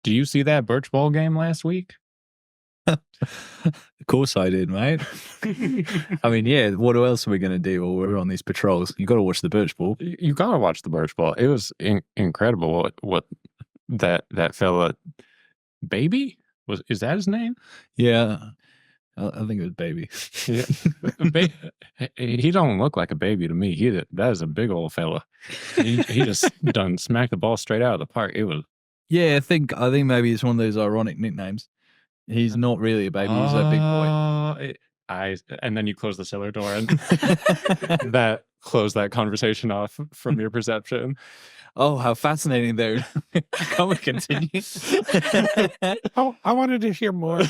"Do you see that birch ball game last week?" Of course I did, mate. I mean, yeah, what else are we going to do while we're on these patrols? You got to watch the birch ball. You gotta watch the birch ball. It was incredible what that fella, Baby, is that his name? Yeah, I think it was Baby. Yeah. He don't look like a baby to me. That is a big old fella. He just done smacked the ball straight out of the park. It was. Yeah, I think maybe it's one of those ironic nicknames. He's not really a baby. He's a big boy. And then you close the cellar door, and that closed that conversation off from your perception. Oh, how fascinating, though. Can we continue? I wanted to hear more.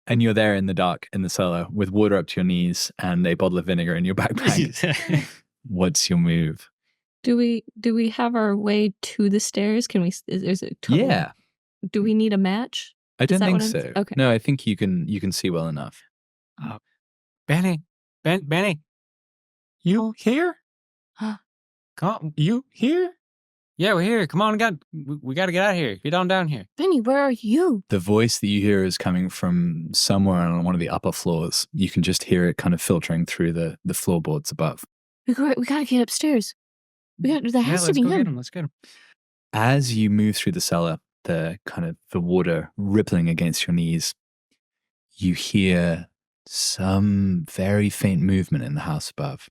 And you're there in the dark in the cellar with water up to your knees and a bottle of vinegar in your backpack. What's your move? Do we have our way to the stairs? Can we? Is it? Yeah, Do we need a match? I don't that think what so. it is? Okay. No, I think you can see well enough. Benny. Benny. You here? Come on. You here? Yeah, we're here. Come on. We got to get out of here. Get on down here. Benny, where are you? The voice that you hear is coming from somewhere on one of the upper floors. You can just hear it kind of filtering through the floorboards above. We gotta get upstairs. There has to let's be go get him. him. Let's get him. As you move through the cellar, the water rippling against your knees, you hear some very faint movement in the house above.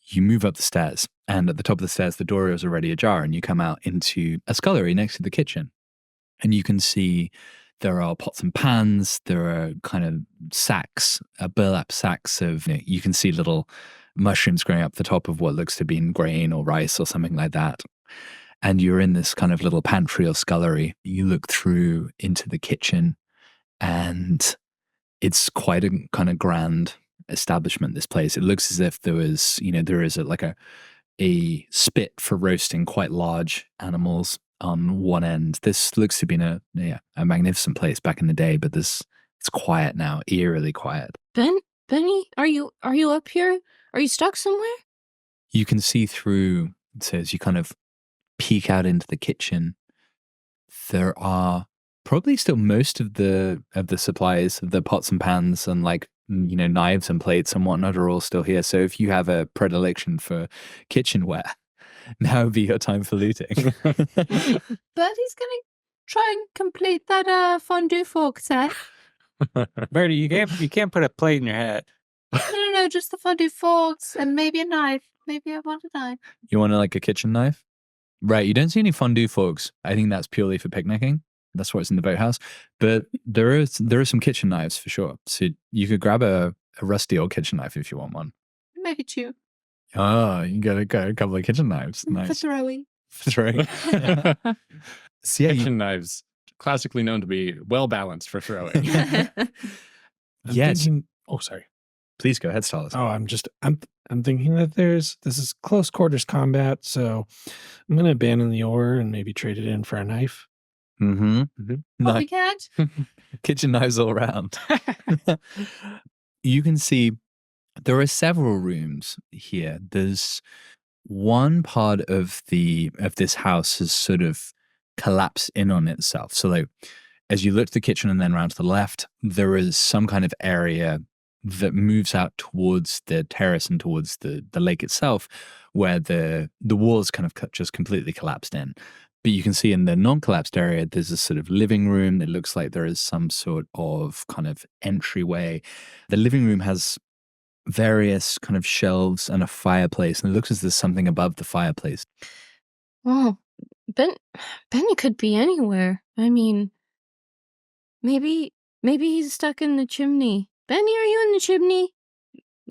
You move up the stairs, and at the top of the stairs, the door is already ajar, and you come out into a scullery next to the kitchen. And you can see there are pots and pans, there are kind of sacks, burlap sacks of, you can see little mushrooms growing up the top of what looks to be grain or rice or something like that. And you're in this kind of little pantry or scullery. You look through into the kitchen, and it's quite a kind of grand establishment, this place. It looks as if there was, there is a spit for roasting quite large animals on one end. This looks to have been a magnificent place back in the day, but it's quiet now, eerily quiet. Benny, are you up here? Are you stuck somewhere? You can see through, so as you kind of peek out into the kitchen, there are probably still most of the supplies, the pots and pans and knives and plates and whatnot are all still here. So if you have a predilection for kitchenware, now would be your time for looting. Bertie's gonna try and complete that fondue fork set. Bertie, you can't put a plate in your head. No, just the fondue forks and maybe a knife. Maybe I want a knife. You want a kitchen knife? Right, you don't see any fondue forks. I think that's purely for picnicking. That's what's in the boathouse. But there are some kitchen knives for sure. So you could grab a rusty old kitchen knife if you want one. Maybe two. Oh, you got a couple of kitchen knives. Nice. For throwing. For throwing. So Kitchen knives, classically known to be well balanced for throwing. Yes. Oh, sorry. Please go ahead, Stalis. Oh, I'm thinking that this is close quarters combat, so I'm gonna abandon the oar and maybe trade it in for a knife. Mm-hmm. Oh, we can't? Kitchen knives all around. You can see there are several rooms here. There's one part of this house has sort of collapsed in on itself. So as you look to the kitchen and then around to the left, there is some kind of area that moves out towards the terrace and towards the lake itself, where the walls kind of just completely collapsed in. But you can see in the non-collapsed area, there's a sort of living room. It looks like there is some sort of kind of entryway. The living room has various kind of shelves and a fireplace, and it looks as there's something above the fireplace. Oh, Benny could be anywhere. I mean, maybe he's stuck in the chimney. Benny, are you in the chimney?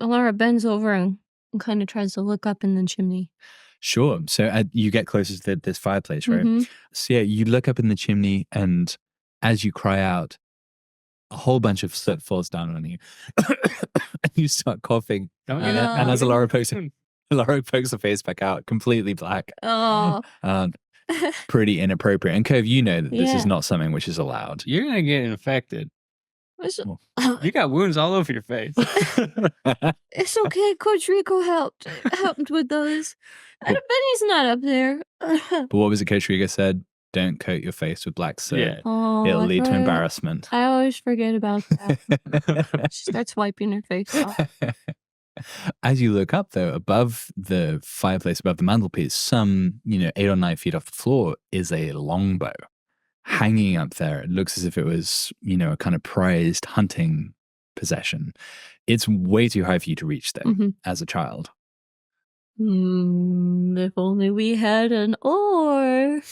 Alara bends over and kind of tries to look up in the chimney. Sure. So you get closer to this fireplace, right? Mhm. So yeah, you look up in the chimney, and as you cry out, a whole bunch of soot falls down on you, and you start coughing. Don't And, and as Alara pokes her face back out, completely black. Oh. Pretty inappropriate. And Cove, you know that this is Yeah. not something which is allowed. You're gonna get infected. It's, You got wounds all over your face. it's okay. Coach Rico helped with those. Benny's not up there. But what was it Coach Riga said? Don't coat your face with black soot. Yeah. Oh, It'll I lead to forgot. embarrassment. I always forget about that. She starts wiping her face off. As you look up, though, above the fireplace, above the mantelpiece, some 8 or 9 feet off the floor is a longbow hanging up there. It looks as if it was, a kind of prized hunting possession. It's way too high for you to reach, though, Mhm. as a child. If only we had an oar. I mean,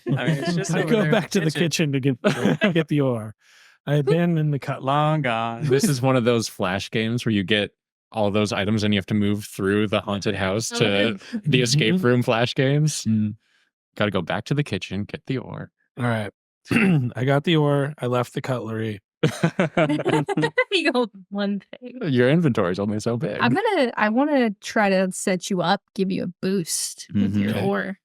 it's just I over go there back in to the kitchen to get the oar. I abandon the cutlass. Long gone. This is one of those flash games where you get all those items and you have to move through the haunted house to the escape room flash games. Got to go back to the kitchen, get the oar. All right. I got the oar. I left the cutlery. You go one thing. Your inventory is only so big. I want to try to set you up, give you a boost with Mhm. your Okay. oar.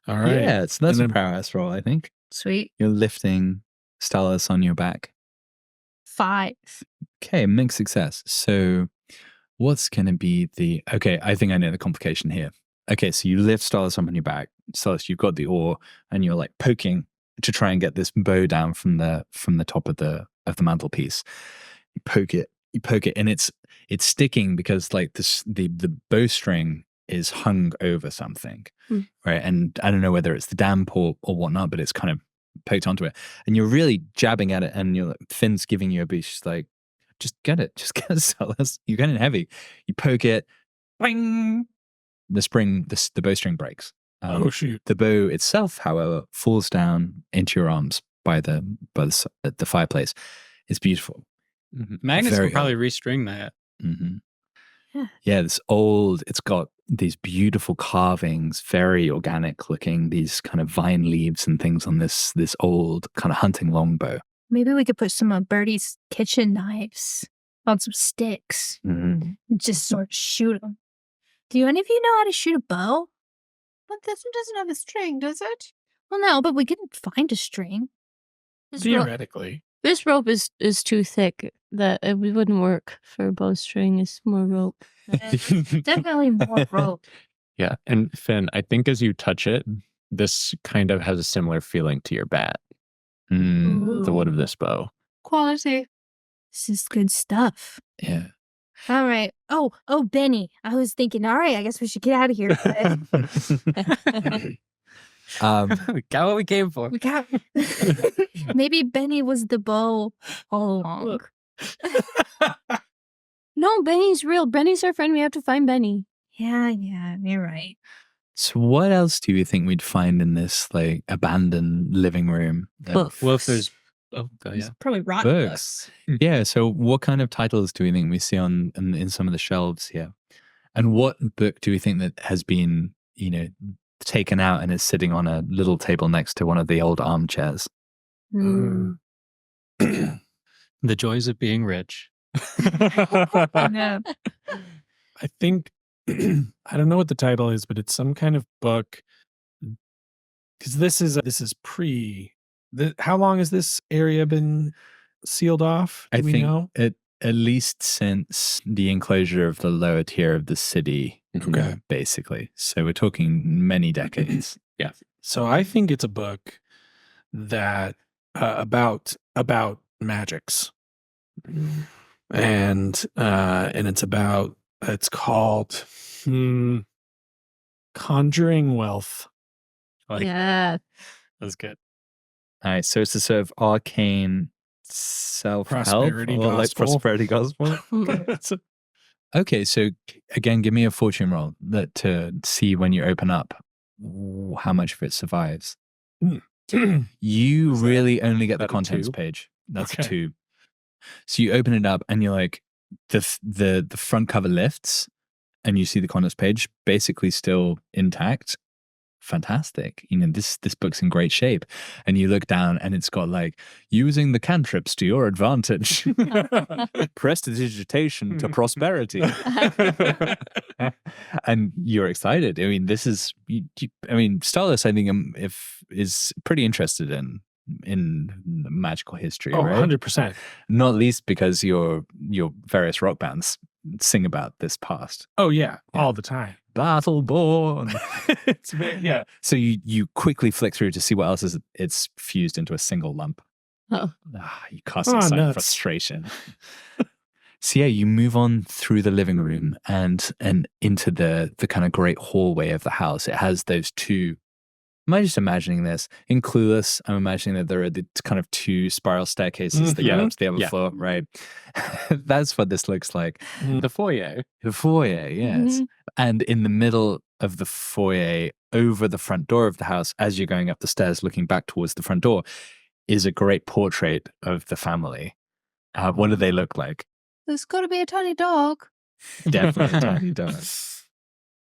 All right. Yeah, so that's And a then- prowess roll, I think. Sweet. You're lifting Stalis on your back. 5. Okay, mixed success. So what's going to be okay, I think I know the complication here. Okay, so you lift Stalis up on your back. Stalis, you've got the oar, and you're like poking to try and get this bow down from the top of the mantelpiece. You poke it, and it's sticking because like the bowstring is hung over something, Mm. right? And I don't know whether it's the damp or whatnot, but it's kind of poked onto it. And you're really jabbing at it, and you're like, Finn's giving you a boost. She's like, just get it, Solus. You're getting heavy. You poke it, bang! The bowstring breaks. Oh, shoot. The bow itself, however, falls down into your arms by the fireplace. It's beautiful. Magnus Very could probably restring that. Yeah, it's got these beautiful carvings, very organic looking, these kind of vine leaves and things on this old kind of hunting longbow. Maybe we could put some of Birdie's kitchen knives on some sticks and just sort of shoot them. Do any of you know how to shoot a bow? But this one doesn't have a string, does it? Well, no, but we can find a string. Theoretically. This rope is too thick that it wouldn't work for a bowstring. It's more rope. Definitely more rope. Yeah. And Finn, I think as you touch it, this kind of has a similar feeling to your bat. The wood of this bow. Quality. This is good stuff. Yeah. All right. Oh, Benny. I was thinking, all right, I guess we should get out of here. We got what we came for. We got. Maybe Benny was the bow all along. No, Benny's real. Benny's our friend. We have to find Benny. Yeah, you're right. So what else do you think we'd find in this like abandoned living room? Well, if there's yeah. Probably rotten Books. Yeah. So what kind of titles do we think we see in some of the shelves here? And what book do we think that has been, taken out and is sitting on a little table next to one of the old armchairs? The Joys of Being Rich. Yeah. I think I don't know what the title is, but it's some kind of book. Because this is pre. How long has this area been sealed off? Do I we think know? at least since the enclosure of the lower tier of the city, basically. So we're talking many decades. Yeah. So I think it's a book that about magics, and it's called Conjuring Wealth. Yeah. That's good. All right. So it's a sort of arcane self-help Prosperity or like gospel. prosperity gospel. Okay. So again, give me a fortune roll to see when you open up how much of it survives. You really only get the contents page. That's a 2. So you open it up and you're like, the front cover lifts and you see the contents page basically still intact. Fantastic. This book's in great shape. And you look down and it's got like, using the cantrips to your advantage. Prestidigitation to prosperity. And you're excited. I mean, this is, Starless, I think, is pretty interested in magical history, Oh, right? 100%. Not least because your various rock bands sing about this past. Oh, yeah. All the time. Battleborn. It's yeah. So you quickly flick through to see what else it's fused into a single lump. Oh. You cast some nuts. frustration. So yeah, you move on through the living room and into the kind of great hallway of the house. It has those two. Am I just imagining this? In Clueless, I'm imagining that there are the kind of 2 spiral staircases that go up to the other floor, right? That's what this looks like. The foyer. The foyer, yes. And in the middle of the foyer, over the front door of the house, as you're going up the stairs, looking back towards the front door, is a great portrait of the family. What do they look like? There's got to be a tiny dog. Definitely a tiny dog.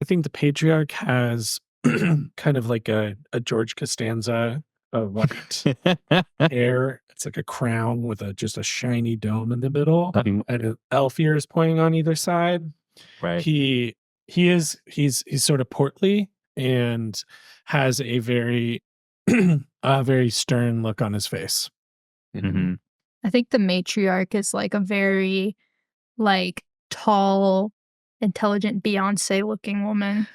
I think the patriarch has kind of like a George Costanza white hair. It's like a crown with just a shiny dome in the middle, and an elf ear is pointing on either side. Right. He's sort of portly and has a very very stern look on his face. Mm-hmm. I think the matriarch is like a very tall, intelligent Beyonce looking woman.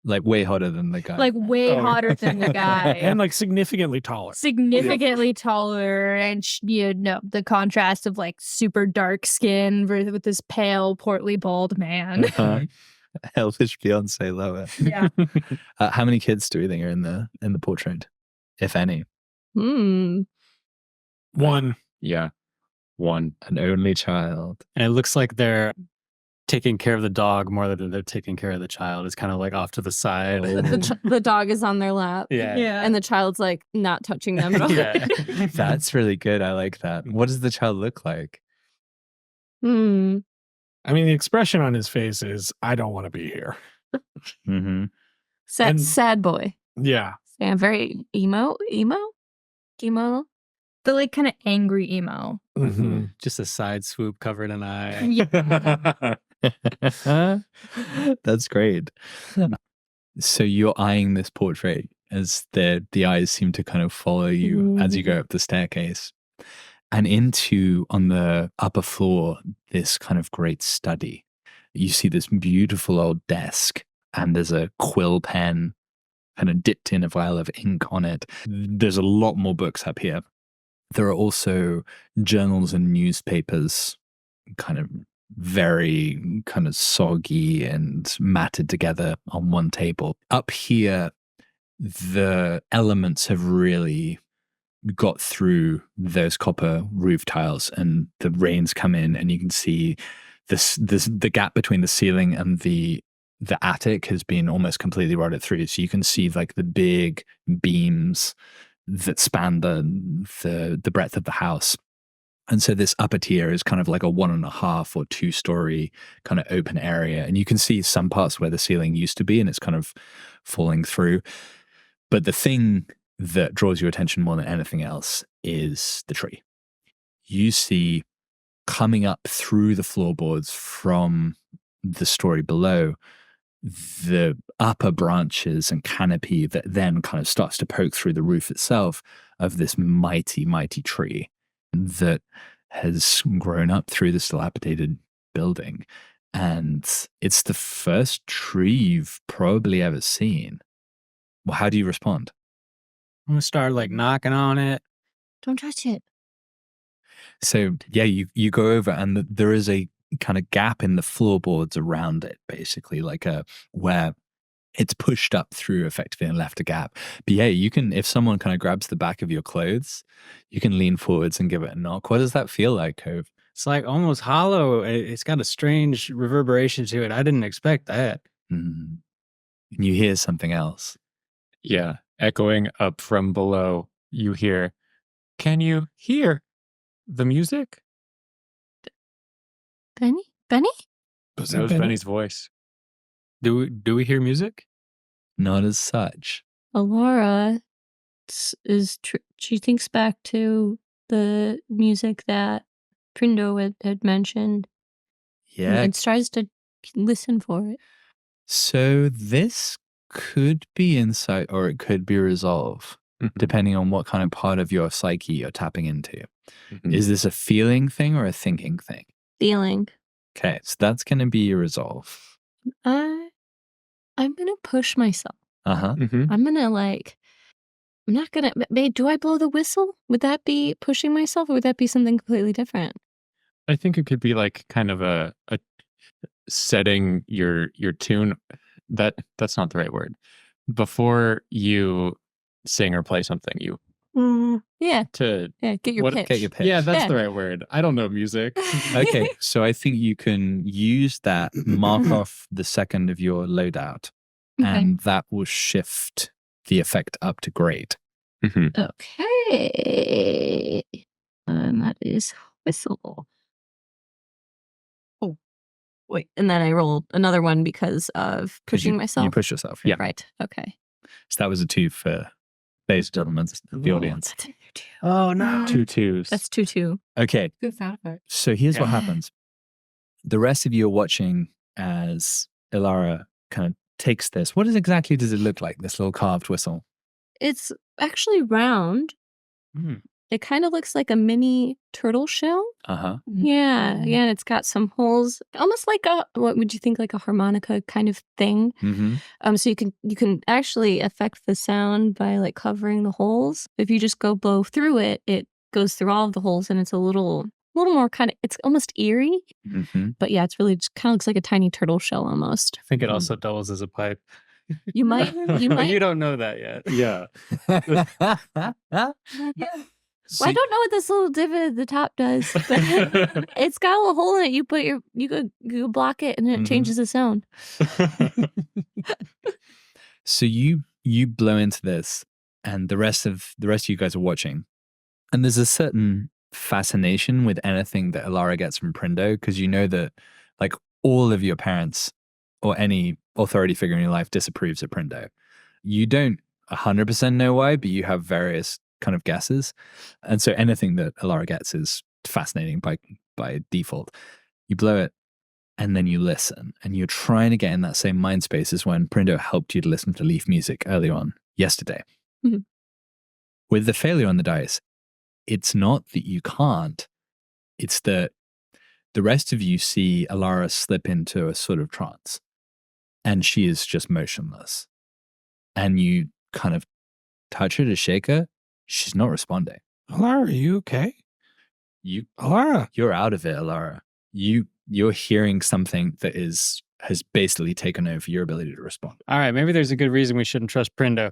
Like way hotter than the guy. Like way hotter than the guy. And like significantly taller. Significantly taller, and the contrast of like super dark skin with this pale, portly, bald man. Elvish Beyonce lower. Yeah. How many kids do we think are in the portrait, if any? Hmm. One. Yeah. One. An only child. And it looks like they're taking care of the dog more than they're taking care of the child. It's kind of like off to the side. The dog is on their lap. Yeah. And the child's like not touching them at all. Yeah. That's really good. I like that. What does the child look like? Hmm. I mean, the expression on his face is, I don't want to be here. Mm-hmm. And- Sad boy. Yeah. Yeah, very emo. The like kind of angry emo. Mm-hmm. Just a side swoop covered in eye. Yeah. That's great. So you're eyeing this portrait as the eyes seem to kind of follow you as you go up the staircase and into, on the upper floor, this kind of great study. You see this beautiful old desk, and there's a quill pen kind of dipped in a vial of ink on it. There's a lot more books up here. There are also journals and newspapers, kind of very kind of soggy and matted together on one table. Up here, the elements have really got through those copper roof tiles, and the rains come in, and you can see the gap between the ceiling and the attic has been almost completely rotted through. So you can see like the big beams that span the breadth of the house. And so this upper tier is kind of like a 1.5 or 2 story kind of open area. And you can see some parts where the ceiling used to be, and it's kind of falling through. But the thing that draws your attention more than anything else is the tree. You see coming up through the floorboards from the story below, the upper branches and canopy that then kind of starts to poke through the roof itself of this mighty, mighty tree that has grown up through this dilapidated building. And it's the first tree you've probably ever seen. Well, how do you respond? I'm gonna start like knocking on it. Don't touch it. So yeah, you go over, and there is a kind of gap in the floorboards around it, basically, like where it's pushed up through effectively and left a gap. But yeah, you can, if someone kind of grabs the back of your clothes, you can lean forwards and give it a knock. What does that feel like, Cove? It's like almost hollow. It's got a strange reverberation to it. I didn't expect that. Mm. And you hear something else. Yeah. Echoing up from below, you hear, can you hear the music? Benny? Was That was Benny's voice. Do we hear music? Not as such. Alara she thinks back to the music that Prindo had mentioned. Yeah. And tries to listen for it. So this could be insight, or it could be resolve, depending on what kind of part of your psyche you're tapping into. Mhm. Is this a feeling thing or a thinking thing? Feeling. Okay, so that's going to be your resolve. I'm gonna push myself. Uh-huh. Mhm. I'm gonna I'm not gonna. Do I blow the whistle? Would that be pushing myself, or would that be something completely different? I think it could be like kind of a setting your tune. That's not the right word. Before you sing or play something, you Yeah. to Get your what- pitch. Get your pitch. yeah, that's Yeah. the right word. I don't know music. Okay, so I think you can use that, mark off the second of your loadout, Okay. and that will shift the effect up to great. Mhm. Okay. And that is whistle. Oh, wait. And then I rolled another one because of 'Cause pushing you, myself. You push yourself. Yeah. Right. Okay. So that was a 2 for ladies and gentlemen of the audience. That's in there too. Oh no. 2 twos. That's 2-2. Okay, Good sound effect. so here's what Yeah. happens. The rest of you are watching as Ilara kind of takes this. What exactly does it look like, this little carved whistle? It's actually round. Mm. It kind of looks like a mini turtle shell. Uh-huh. Yeah. And it's got some holes, almost like what would you think, like a harmonica kind of thing. Mm-hmm. So you can actually affect the sound by like covering the holes. If you just go blow through it, it goes through all of the holes, and it's a little little more kind of, it's almost eerie. Mm-hmm. But yeah, it's really just kind of looks like a tiny turtle shell almost. I think it also doubles as a pipe. You might. You don't know that yet. Yeah. Well, I don't know what this little divot at the top does, but it's got a little hole in it. You could block it, and it changes the sound. So you blow into this, and the rest of you guys are watching, and there's a certain fascination with anything that Alara gets from Prindo, because you know that like all of your parents or any authority figure in your life disapproves of Prindo. You don't 100% know why, but you have various kind of guesses. And so anything that Alara gets is fascinating by default. You blow it and then you listen, and you're trying to get in that same mind space as when Prindo helped you to listen to leaf music earlier on yesterday. Mhm. With the failure on the dice, it's not that you can't, it's that the rest of you see Alara slip into a sort of trance, and she is just motionless. And you kind of touch her to shake her. She's not responding. Alara, are you okay? Alara. You're out of it, Alara. You're hearing something that has basically taken over your ability to respond. All right, maybe there's a good reason we shouldn't trust Prindo.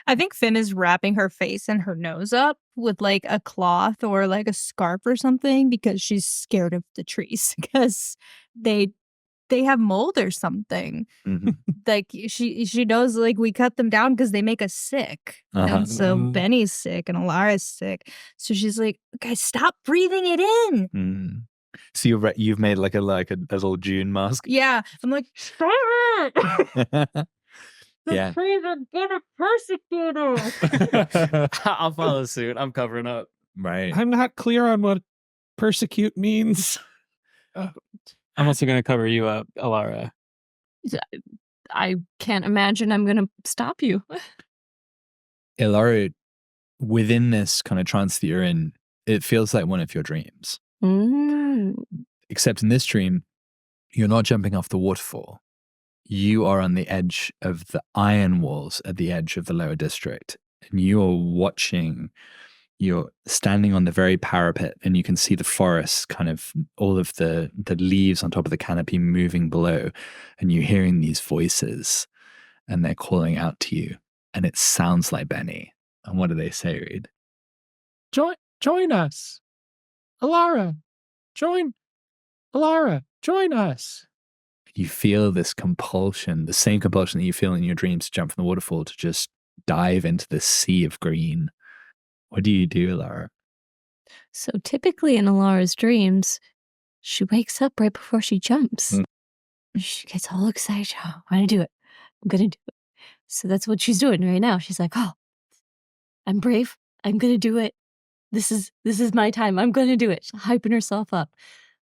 I think Finn is wrapping her face and her nose up with like a cloth or like a scarf or something because she's scared of the trees because they have mold or something. Mm-hmm. Like she knows like we cut them down because they make us sick. And so Benny's sick and Alara's sick. So she's like, guys, stop breathing it in. Mm. So you've made like a little June mask. Yeah. I'm like, stop it. Yeah. Trees are gonna persecute us. I'll follow suit. I'm covering up. Right. I'm not clear on what persecute means. I'm also going to cover you up, Alara. I can't imagine I'm going to stop you. Alara, within this kind of trance that you're in, it feels like one of your dreams. Except in this dream, you're not jumping off the waterfall. You are on the edge of the iron walls at the edge of the lower district. And you're standing on the very parapet, and you can see the forest, kind of all of the leaves on top of the canopy moving below. And you're hearing these voices, and they're calling out to you. And it sounds like Benny. And what do they say, Reed? Join us. Alara, join us. You feel this compulsion, the same compulsion that you feel in your dreams to jump from the waterfall, to just dive into the sea of green. What do you do, Alara? So typically in Alara's dreams, she wakes up right before she jumps. She gets all excited. Oh, I'm going to do it. I'm going to do it. So that's what she's doing right now. She's like, oh, I'm brave. I'm going to do it. This is my time. I'm going to do it. She's hyping herself up.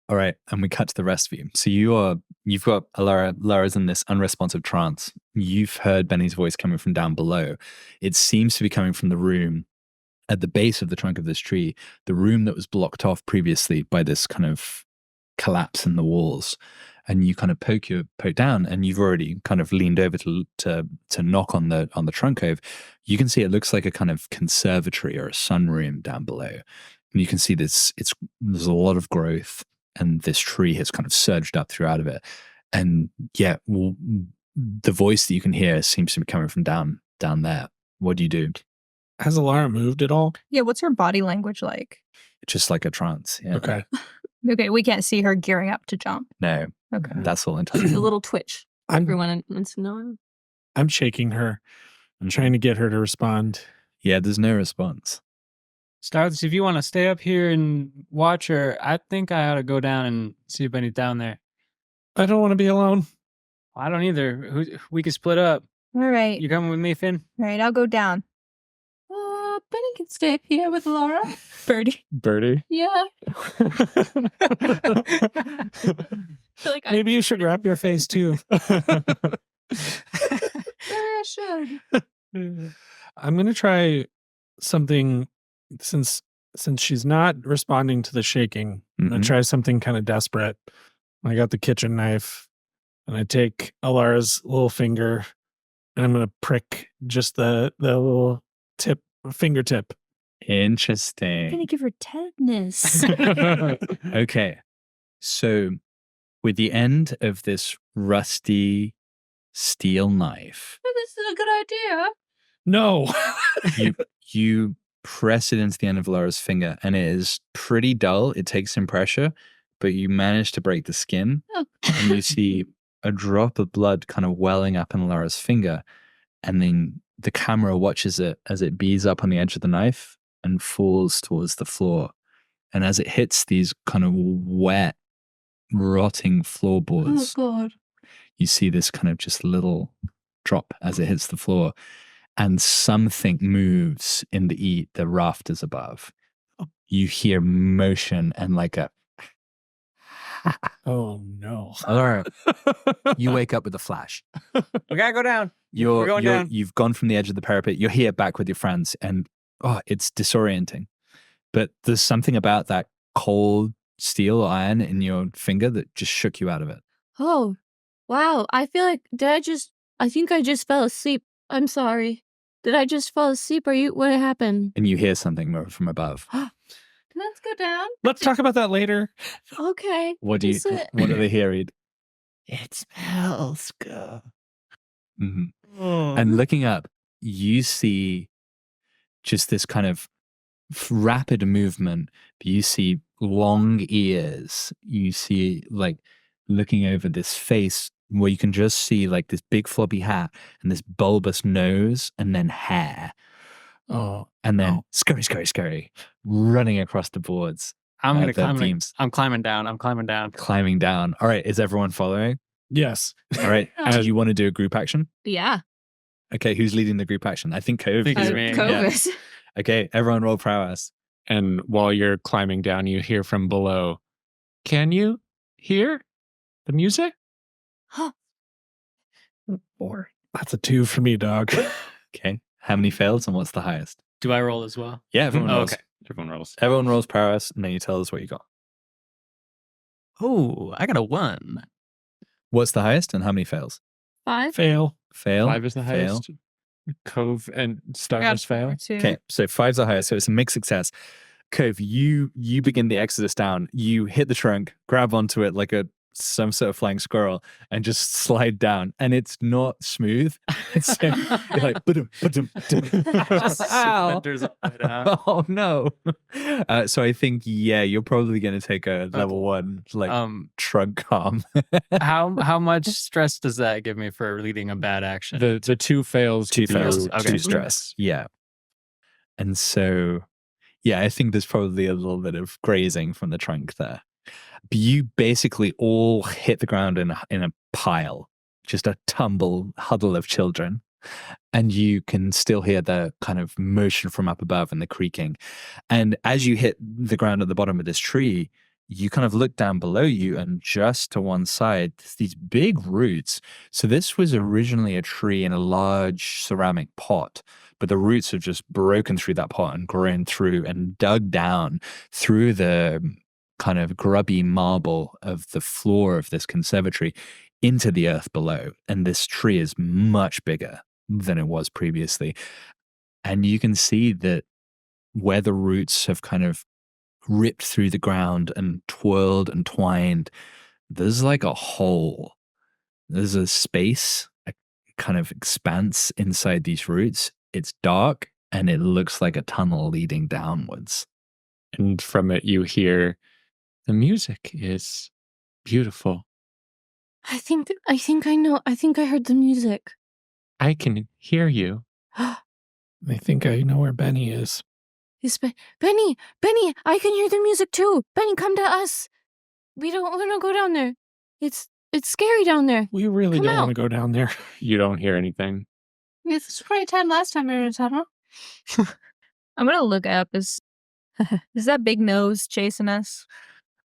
All right, and we cut to the rest of you. So you've got Alara. Lara's in this unresponsive trance. You've heard Benny's voice coming from down below. It seems to be coming from the room at the base of the trunk of this tree, the room that was blocked off previously by this kind of collapse in the walls. And you kind of poke down, and you've already kind of leaned over to knock on the trunk cove. You can see it looks like a kind of conservatory or a sunroom down below. And you can see there's a lot of growth, and this tree has kind of surged up throughout of it. And yeah, the voice that you can hear seems to be coming from down there. What do you do? Has Alara moved at all? Yeah, what's her body language like? Just like a trance. Yeah. Okay. Okay, we can't see her gearing up to jump. No. Okay. That's all A entirely. little twitch. Everyone wants to know. I'm shaking her. I'm trying to get her to respond. Yeah, there's no response. Stardust, if you want to stay up here and watch her, I think I ought to go down and see if Benny's down there. I don't want to be alone. I don't either. We could split up. All right. You coming with me, Finn? All right, I'll go down. Benny can stay up here with Laura. Birdie. Yeah. Maybe you should wrap your face too. I should. I'm going to try something since she's not responding to the shaking. I'm going to try something kind of desperate. I got the kitchen knife, and I take Alara's little finger, and I'm going to prick just the little fingertip Interesting. I'm gonna give her tetanus. Okay. So, with the end of this rusty steel knife, This is a good idea. No. you press it into the end of Laura's finger, and it is pretty dull. It takes some pressure, but you manage to break the skin, Oh. and you see a drop of blood kind of welling up in Laura's finger, and then the camera watches it as it bees up on the edge of the knife and falls towards the floor. And as it hits these kind of wet, rotting floorboards, God. you see this kind of just little drop as it hits the floor, and something moves in the rafters above. You hear motion and like a Oh no. Laura, you wake up with a flash. We gotta go down. You're We're going down. You've gone from the edge of the parapet. You're here back with your friends, and it's disorienting. But there's something about that cold steel or iron in your finger that just shook you out of it. Oh, wow. I feel like, I think I just fell asleep. I'm sorry. Did I just fall asleep? What happened? And you hear something from above. Let's go down. Let's talk about that later. Okay. What do they hear, Reed? It smells good. Mm-hmm. And looking up, you see just this kind of rapid movement. You see long ears. You see, like, looking over this face where you can just see, like, this big floppy hat and this bulbous nose and then hair. Oh. And then scurry, running across the boards. I'm gonna the climb. beams. I'm climbing down. Climbing down. All right, is everyone following? Yes. All right. Do you want to do a group action? Yeah. Okay, who's leading the group action? I think Cove. I think it's me. Covis. Okay, everyone roll prowess. And while you're climbing down, you hear from below, can you hear the music? That's a 2 for me, dog. Okay. How many fails and what's the highest? Do I roll as well? Yeah, everyone rolls. Okay. Everyone rolls. Everyone rolls prowess, and then you tell us what you got. Oh, I got a 1. What's the highest and how many fails? 5. Fail. Fail. 5 is the fail. highest. Cove and Stars fail. Okay, so 5's the highest, so it's a mixed success. Cove, you begin the exodus down. You hit the trunk, grab onto it like some sort of flying squirrel, and just slide down. And it's not smooth. So you're like, ba-dum, ba-dum, ba-dum. Splinters all the way down. Oh no. So I think, you're probably going to take a level 1 trunk harm. How much stress does that give me for leading a bad action? The 2 fails. 2 fails, Okay. 2 stress. Yeah. And so, I think there's probably a little bit of grazing from the trunk there. But you basically all hit the ground in a pile, just a huddle of children. And you can still hear the kind of motion from up above and the creaking. And as you hit the ground at the bottom of this tree, you kind of look down below you, and just to one side, there's these big roots. So this was originally a tree in a large ceramic pot, but the roots have just broken through that pot and grown through and dug down through the kind of grubby marble of the floor of this conservatory into the earth below. And this tree is much bigger than it was previously. And you can see that where the roots have kind of ripped through the ground and twirled and twined, there's like a hole. There's a space, a kind of expanse inside these roots. It's dark and it looks like a tunnel leading downwards. And from it, you hear the music is beautiful. I think I know. I think I heard the music. I can hear you. I think I know where Benny is. Benny, I can hear the music too. Benny, come to us. We don't want to go down there. It's scary down there. We really Come don't out. want to go down there. You don't hear anything. It's pretty time last time we were in a tunnel. I'm gonna look up. Is that big nose chasing us?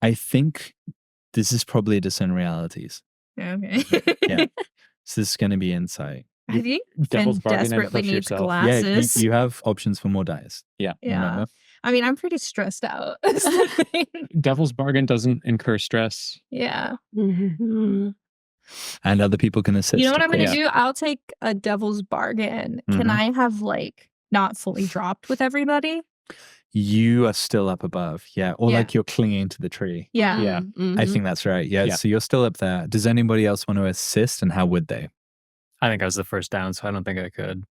I think this is probably Discern Realities. Okay. Yeah. So this is going to be insight. I think Devil's Finn bargain and desperately push needs yourself. glasses. Yeah, you have options for more dice. Yeah. Yeah. Remember? I mean, I'm pretty stressed out. Devil's bargain doesn't incur stress. Yeah. And other people can assist. You know what I'm of gonna course. do? I'll take a devil's bargain. Can Mhm. I have like not fully dropped with everybody? You are still up above. Yeah. Or Yeah. like you're clinging to the tree. Yeah. Yeah. I think that's right. Yeah, Yeah. So you're still up there. Does anybody else want to assist, and how would they? I think I was the first down, so I don't think I could.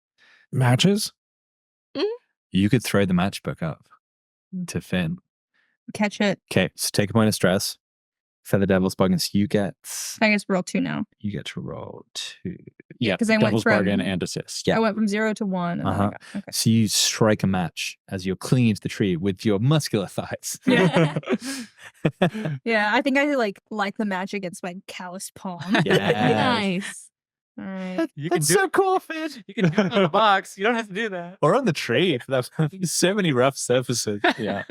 Matches? You could throw the matchbook up to Finn. Catch it. Okay, so take a point of stress. For the devil's bargain, so you get I guess roll 2 now. to roll 2. Yeah. 'Cause I went Devil's from- bargain and assist. Yeah. I went from 0 to 1. And then I got- okay. So you strike a match as you're clinging to the tree with your muscular thighs. Yeah. Yeah, I think I like light the match against my calloused palm. Nice. All right. You can That's do so cool, Finn. You can do it on the box. You don't have to do that. Or on the tree. There's so many rough surfaces. Yeah.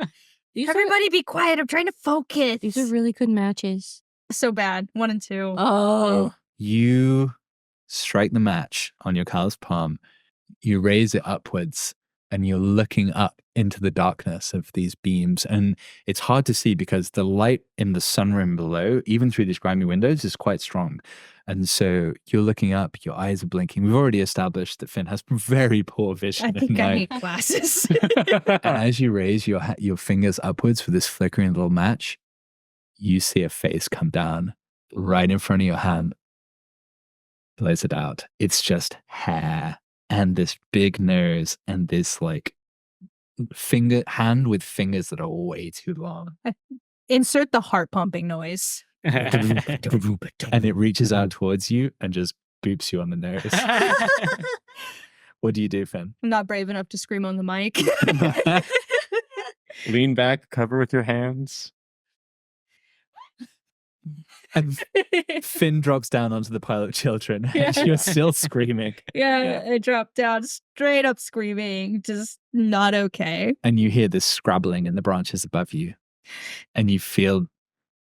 Everybody be quiet. I'm trying to focus. These are really good matches. So bad. 1 and 2. Oh. You strike the match on your calloused palm. You raise it upwards, and you're looking up into the darkness of these beams. And it's hard to see because the light in the sunroom below, even through these grimy windows, is quite strong. And so you're looking up, your eyes are blinking. We've already established that Finn has very poor vision. I at think I night. need glasses. And as you raise your fingers upwards for this flickering little match, you see a face come down right in front of your hand. Blaze it out. It's just hair and this big nose and this like hand with fingers that are way too long. Insert the heart pumping noise. And it reaches out towards you and just boops you on the nose. What do you do, Finn? I'm not brave enough to scream on the mic. Lean back, cover with your hands. And Finn drops down onto the pile of children, Yeah. and you're still screaming. Yeah, I dropped down straight up screaming, just not okay. And you hear this scrabbling in the branches above you. And you feel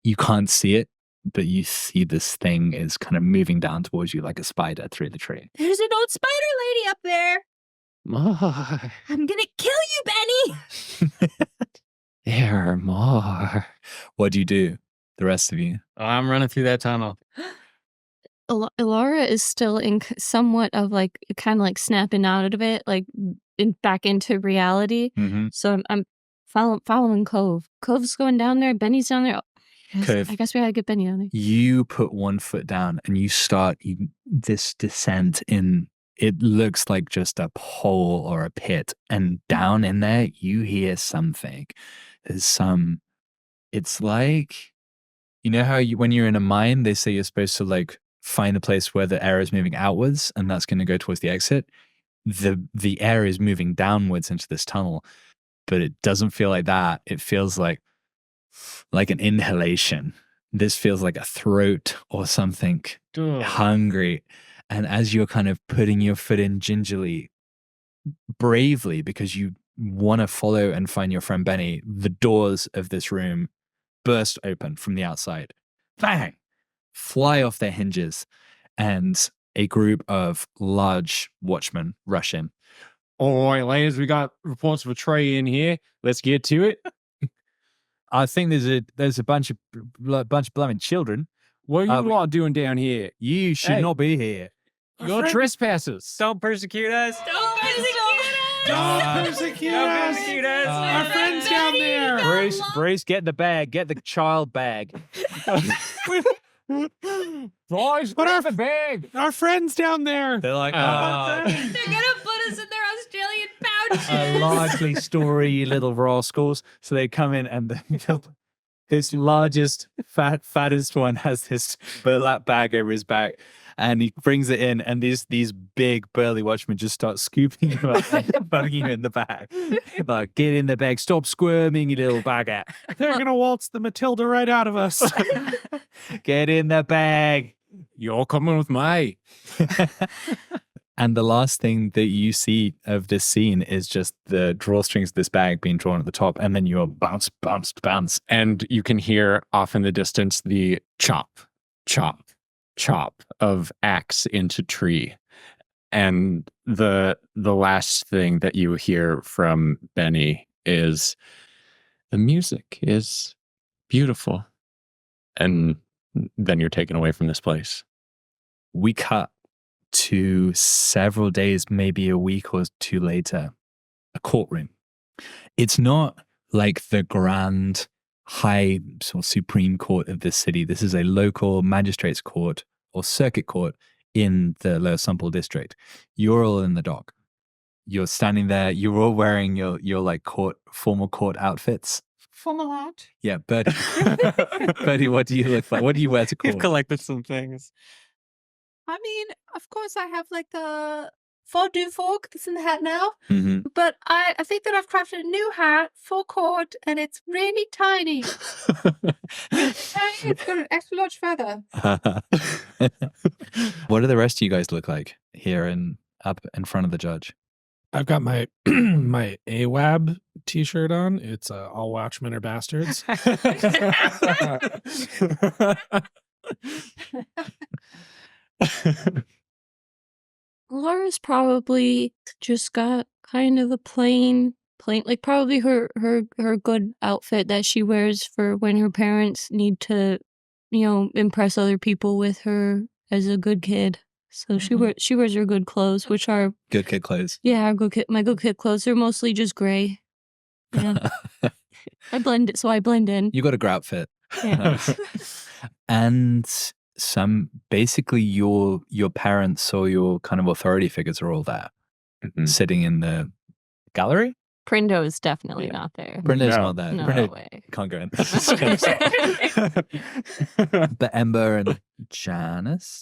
you can't see it, but you see this thing is kind of moving down towards you like a spider through the tree. There's an old spider lady up there. More. I'm gonna kill you, Benny. There are more. What do you do, the rest of you? Oh, I'm running through that tunnel. Laura is still in somewhat of like kind of like snapping out of it, like back into reality. Mm-hmm. So I'm following Cove. Cove's going down there. Benny's down there. Cove. I guess we gotta get Benny down there. You put one foot down and you start this descent in. It looks like just a hole or a pit. And down in there, you hear something. It's like, you know how when you're in a mine, they say you're supposed to like find a place where the air is moving outwards and that's going to go towards the exit. The air is moving downwards into this tunnel, but it doesn't feel like that. It feels like an inhalation. This feels like a throat or something hungry. And as you're kind of putting your foot in gingerly, bravely, because you want to follow and find your friend Benny, the doors of this room burst open from the outside. Bang! Fly off their hinges. And a group of large watchmen rush in. All right, ladies, we got reports of a tree in here. Let's get to it. I think there's a bunch of blooming children. What are you lot doing down here? You should not be here. You're trespassers. Don't persecute us. Don't persecute Don't persecute us. persecute us. Our friends down there. Bruce, get the bag. Get the child bag. Boys, But our- the bag. Our friends down there. They're like, They're gonna put us in their Australian pouches. largely story, you little rascals. So they come in and this largest, fattest one has this burlap bag over his back. And he brings it in, and these big burly watchmen just start scooping you up and putting you in the bag. Like, get in the bag, stop squirming, you little bagger. They're gonna waltz the Matilda right out of us. Get in the bag. You're coming with me. And the last thing that you see of this scene is just the drawstrings of this bag being drawn at the top, and then you're bounce, bounce, bounce. And you can hear off in the distance the chop, chop, chop of axe into tree. And the last thing that you hear from Benny is the music is beautiful. And then you're taken away from this place. We cut to several days, maybe a week or two later, a courtroom. It's not like the grand high sort of supreme court of this city. This is a local magistrate's court or circuit court in the Lower Sumple district. You're all in the dock. You're standing there. You're all wearing your like formal court outfits. Formal hat. Yeah, Bertie. Bertie, what do you look like? What do you wear to court? You've collected some things. I mean, of course, I have like the fondue fork that's in the hat now. Mhm. But I think that I've crafted a new hat for court, and it's really tiny. It's got an extra large feather. What do the rest of you guys look like here up in front of the judge? I've got my my AWAB t-shirt on. It's all watchmen are bastards. Laura's probably just got kind of a plain, like probably her good outfit that she wears for when her parents need to, impress other people with her as a good kid. So she wears her good clothes, which are Good kid clothes. my good kid clothes. They're mostly just gray. Yeah. I blend in. You got a great outfit. Yeah. And basically your parents or your kind of authority figures are all there, sitting in the gallery. Prindo's definitely not there. Brenda's not there. No Brenda way. can't go in. But Ember and Janice,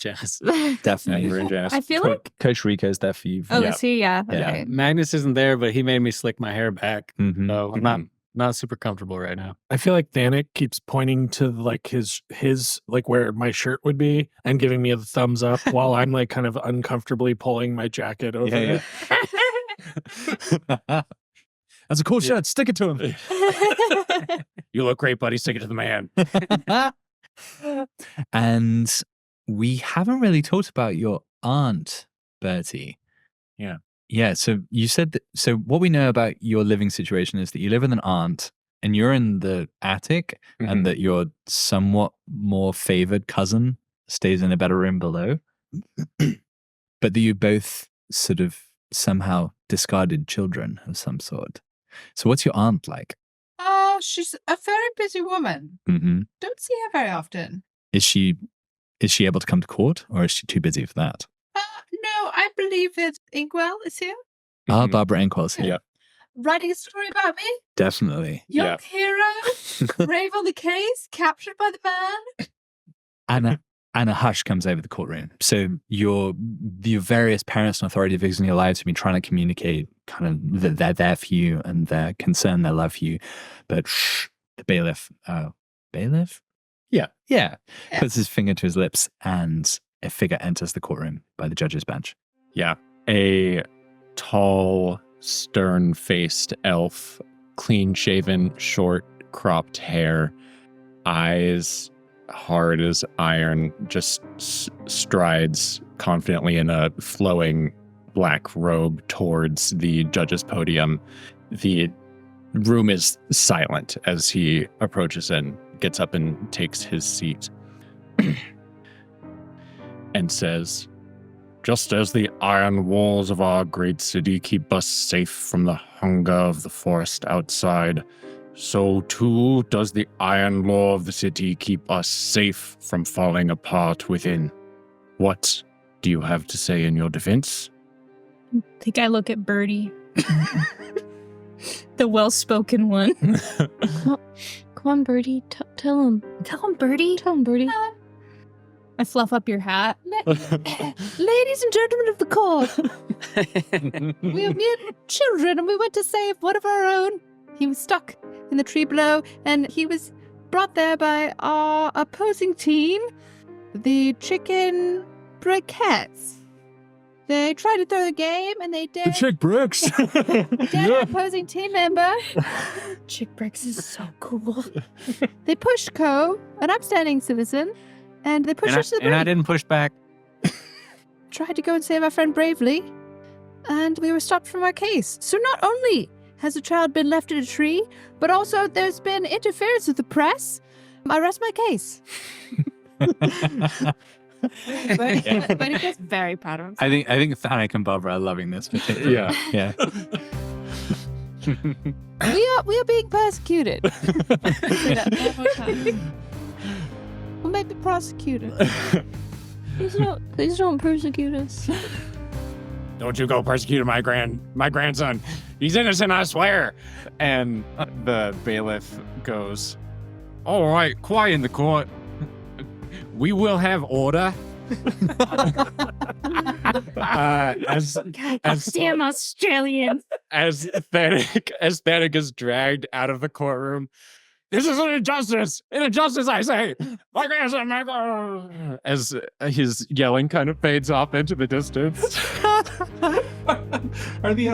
definitely. Ember and Janice. I feel like. Coach Rico's there for you. Oh, is he? Yeah. Yeah. Okay. Magnus isn't there, but he made me slick my hair back. Mhm. So I'm not super comfortable right now. I feel like Danik keeps pointing to like his like where my shirt would be and giving me a thumbs up while I'm like kind of uncomfortably pulling my jacket over it. That's a cool shirt. Stick it to him. You look great, buddy. Stick it to the man. And we haven't really talked about your aunt, Bertie. Yeah. Yeah. So you said that. So what we know about your living situation is that you live with an aunt and you're in the attic, and that your somewhat more favored cousin stays in a better room below. But that you both sort of somehow discarded children of some sort. So what's your aunt like? Oh, she's a very busy woman. Mm-hmm. Don't see her very often. Is she able to come to court, or is she too busy for that? No, I believe that Inkwell is here. Barbara Inkwell's here. Yeah. Writing a story about me. Definitely. Young hero, brave on the case, captured by the man. And a hush comes over the courtroom. So your various parents and authority figures in your lives have been trying to communicate kind of that they're there for you and they're concerned, they love you. But the bailiff, bailiff? Yeah. Puts his finger to his lips and a figure enters the courtroom by the judge's bench. Yeah. A tall, stern-faced elf, clean-shaven, short, cropped hair, eyes hard as iron, just strides confidently in a flowing black robe towards the judge's podium. The room is silent as he approaches and gets up and takes his seat and says, "Just as the iron walls of our great city keep us safe from the hunger of the forest outside, so too does the iron law of the city keep us safe from falling apart within. What do you have to say in your defense?" I think I look at Birdie. The well-spoken one. Come on, Birdie. Tell him. Tell him, Birdie. Tell him, Birdie. I fluff up your hat. Ladies and gentlemen of the court, we are mere children and we went to save one of our own. He was stuck in the tree below and he was brought there by our opposing team, the chicken briquettes. They tried to throw the game and they did. Chick bricks. Dead opposing team member. Chick Bricks is so cool. They pushed Co, an upstanding citizen, and they pushed us to the And I brink. didn't push back. Tried to go and save our friend bravely, and we were stopped from our case. So not only has the child been left in a tree, but also there's been interference with the press. I rest my case. But he gets very proud of himself. I think Thanik and Barbara are loving this. Yeah. Yeah. We are being persecuted. Say that one more time. Or maybe prosecuted. Please don't persecute us. Don't you go persecute my grandson. He's innocent, I swear. And the bailiff goes, all right, quiet in the court. We will have order. Damn Australians. As Aesthetic is dragged out of the courtroom. This is an injustice! An injustice, I say! My grandson, my grandson! As his yelling kind of fades off into the distance. Are the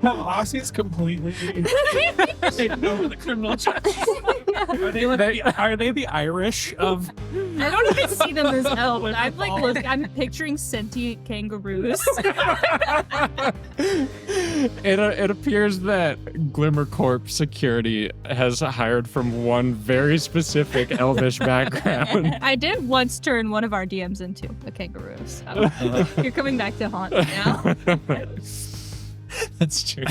Aussies completely taken over the criminal justice? Are they the Irish of? I don't even see them as elves. I'm picturing sentient kangaroos. It appears that Glimmer Corp security has hired from one very specific elvish background. I did once turn one of our DMs into a kangaroo. So you're coming back to haunt me now. That's true.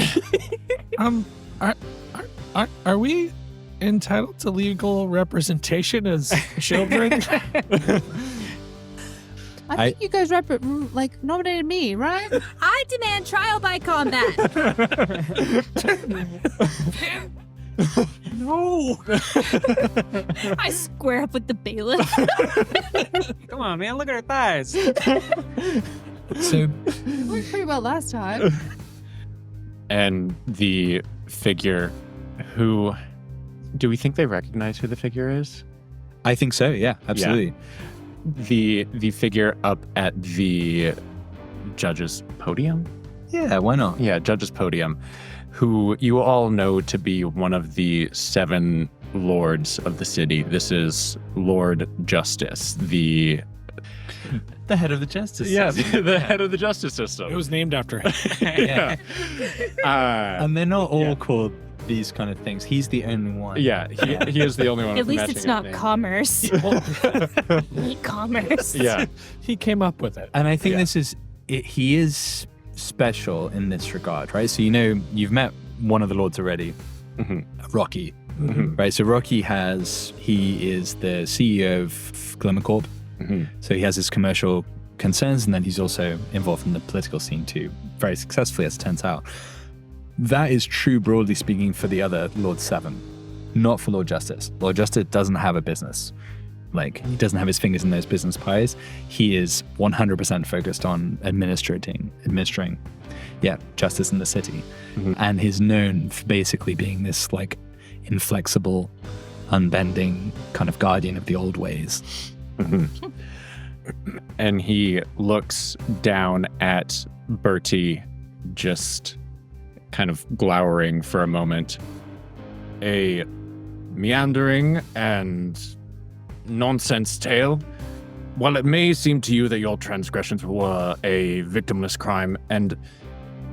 Are we entitled to legal representation as children? I think you guys nominated me, right? I demand trial by combat. No. I square up with the bailiff. Come on, man. Look at her thighs. So It worked pretty well last time. And the figure who... Do we think they recognize who the figure is? I think so. Yeah, absolutely. The figure up at the judge's podium? Yeah, why not? Yeah, judge's podium, who you all know to be one of the 7 lords of the city. This is Lord Justice, the head of the justice system. The head of the justice system. It was named after him. Yeah. And they're not all called these kind of things. He's the only one. Yeah, he is the only one. At with least matching it's not name. commerce. E-commerce. Yeah. He came up with it. And I think he is special in this regard, right? So, you've met one of the lords already, Rocky, right? So Rocky he is the CEO of Glimmer Corp. So he has his commercial concerns, and then he's also involved in the political scene too, very successfully, as it turns out. That is true, broadly speaking, for the other Lord 7, not for Lord Justice. Lord Justice doesn't have a business. He doesn't have his fingers in those business pies. He is 100% focused on administering justice in the city. And he's known for basically being this inflexible, unbending kind of guardian of the old ways. And he looks down at Bertie, just kind of glowering for a moment. A meandering and nonsense tale. While it may seem to you that your transgressions were a victimless crime, and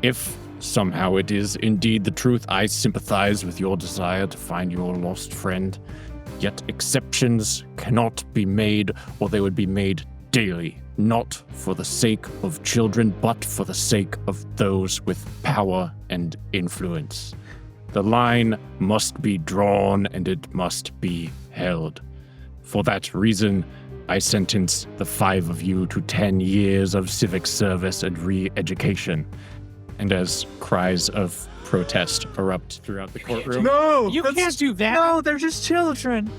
if somehow it is indeed the truth, I sympathize with your desire to find your lost friend. Yet exceptions cannot be made, or they would be made daily, not for the sake of children, but for the sake of those with power and influence. The line must be drawn, and it must be held. For that reason, I sentence the 5 of you to 10 years of civic service and re-education. And as cries of protest erupt throughout the courtroom. No, you can't do that. No, they're just children.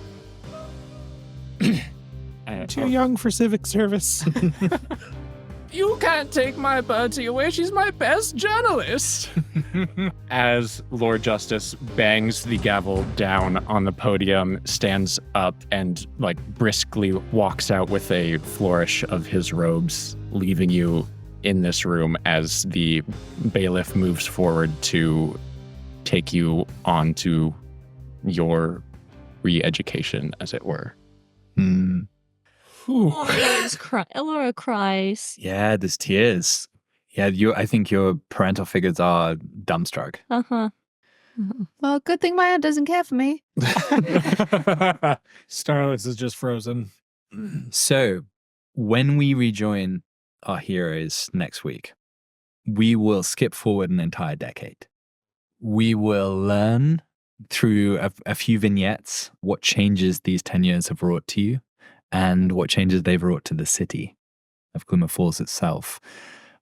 Too young for civic service. You can't take my Bertie away. She's my best journalist. As Lord Justice bangs the gavel down on the podium, stands up, and briskly walks out with a flourish of his robes, leaving you in this room as the bailiff moves forward to take you on to your re-education, as it were. Laura cries. Yeah, there's tears. Yeah, I think your parental figures are dumbstruck. Well, good thing my aunt doesn't care for me. Starless is just frozen. So, when we rejoin our heroes next week, we will skip forward an entire decade. we will learn through a few vignettes what changes these 10 years have wrought to you and what changes they've wrought to the city of Glimmer Falls itself.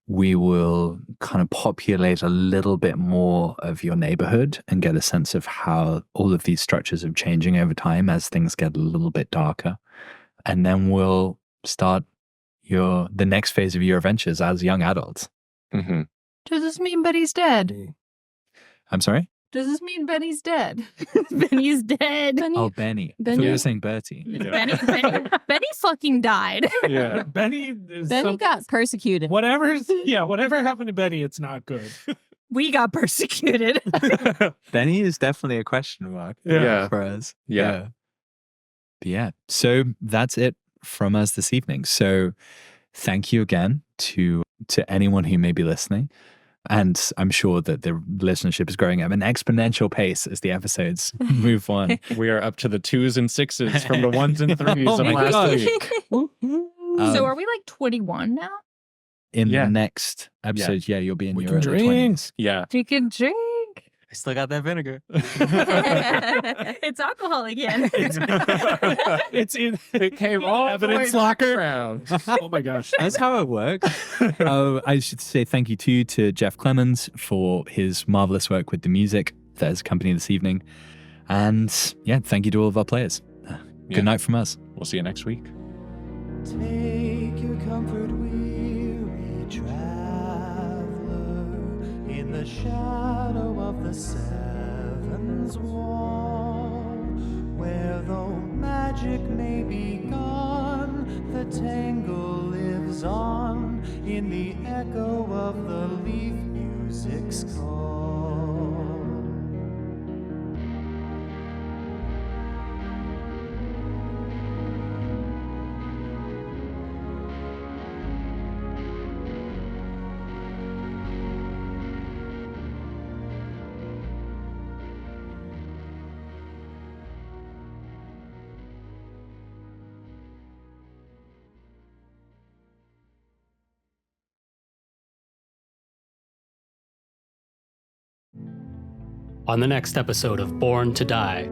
We will kind of populate a little bit more of your neighborhood and get a sense of how all of these structures are changing over time as things get a little bit darker. And then we'll start the next phase of your adventures as young adults. Mm-hmm. Does this mean Benny's dead? I'm sorry? Does this mean Benny's dead? Benny's dead. Oh, Benny. I thought you were saying Bertie. Benny fucking died. Yeah. Benny is Benny got persecuted. whatever happened to Benny, it's not good. We got persecuted. Benny is definitely a question mark Yeah. for us. Yeah. But yeah. So that's it from us this evening. So thank you again to anyone who may be listening. And I'm sure that the listenership is growing at an exponential pace as the episodes move on. We are up to the 2s and 6s from the 1s and 3s Oh of my last gosh. week. So are we like 21 now? In Yeah. the next episode, you'll be in We your can early drink. 20s. Yeah. We can drink. I still got that vinegar. It's alcohol again. It came all Evidence the way locker. around. Oh my gosh. That's how it works. I should say thank you to Jeff Clemens for his marvelous work with the music that has accompanied this evening. And yeah, thank you to all of our players. Good night from us. We'll see you next week. Take your comfort, weary traveler, in the shadow of the Seven's wall, where though magic may be gone, the tangle lives on in the echo of the leaf music's call. On the next episode of Born to Die.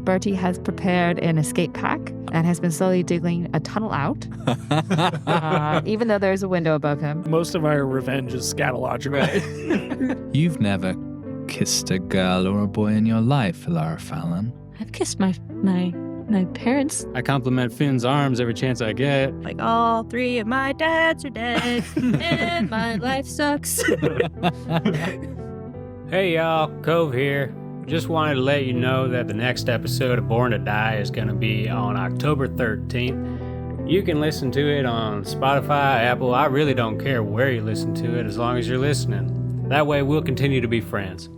Bertie has prepared an escape pack and has been slowly digging a tunnel out, even though there's a window above him. Most of our revenge is scatological. You've never kissed a girl or a boy in your life, Lara Fallon. I've kissed my parents. I compliment Finn's arms every chance I get. Like all 3 of my dads are dead, and my life sucks. Hey y'all, Cove here. Just wanted to let you know that the next episode of Born to Die is going to be on October 13th. You can listen to it on Spotify, Apple. I really don't care where you listen to it as long as you're listening. That way we'll continue to be friends.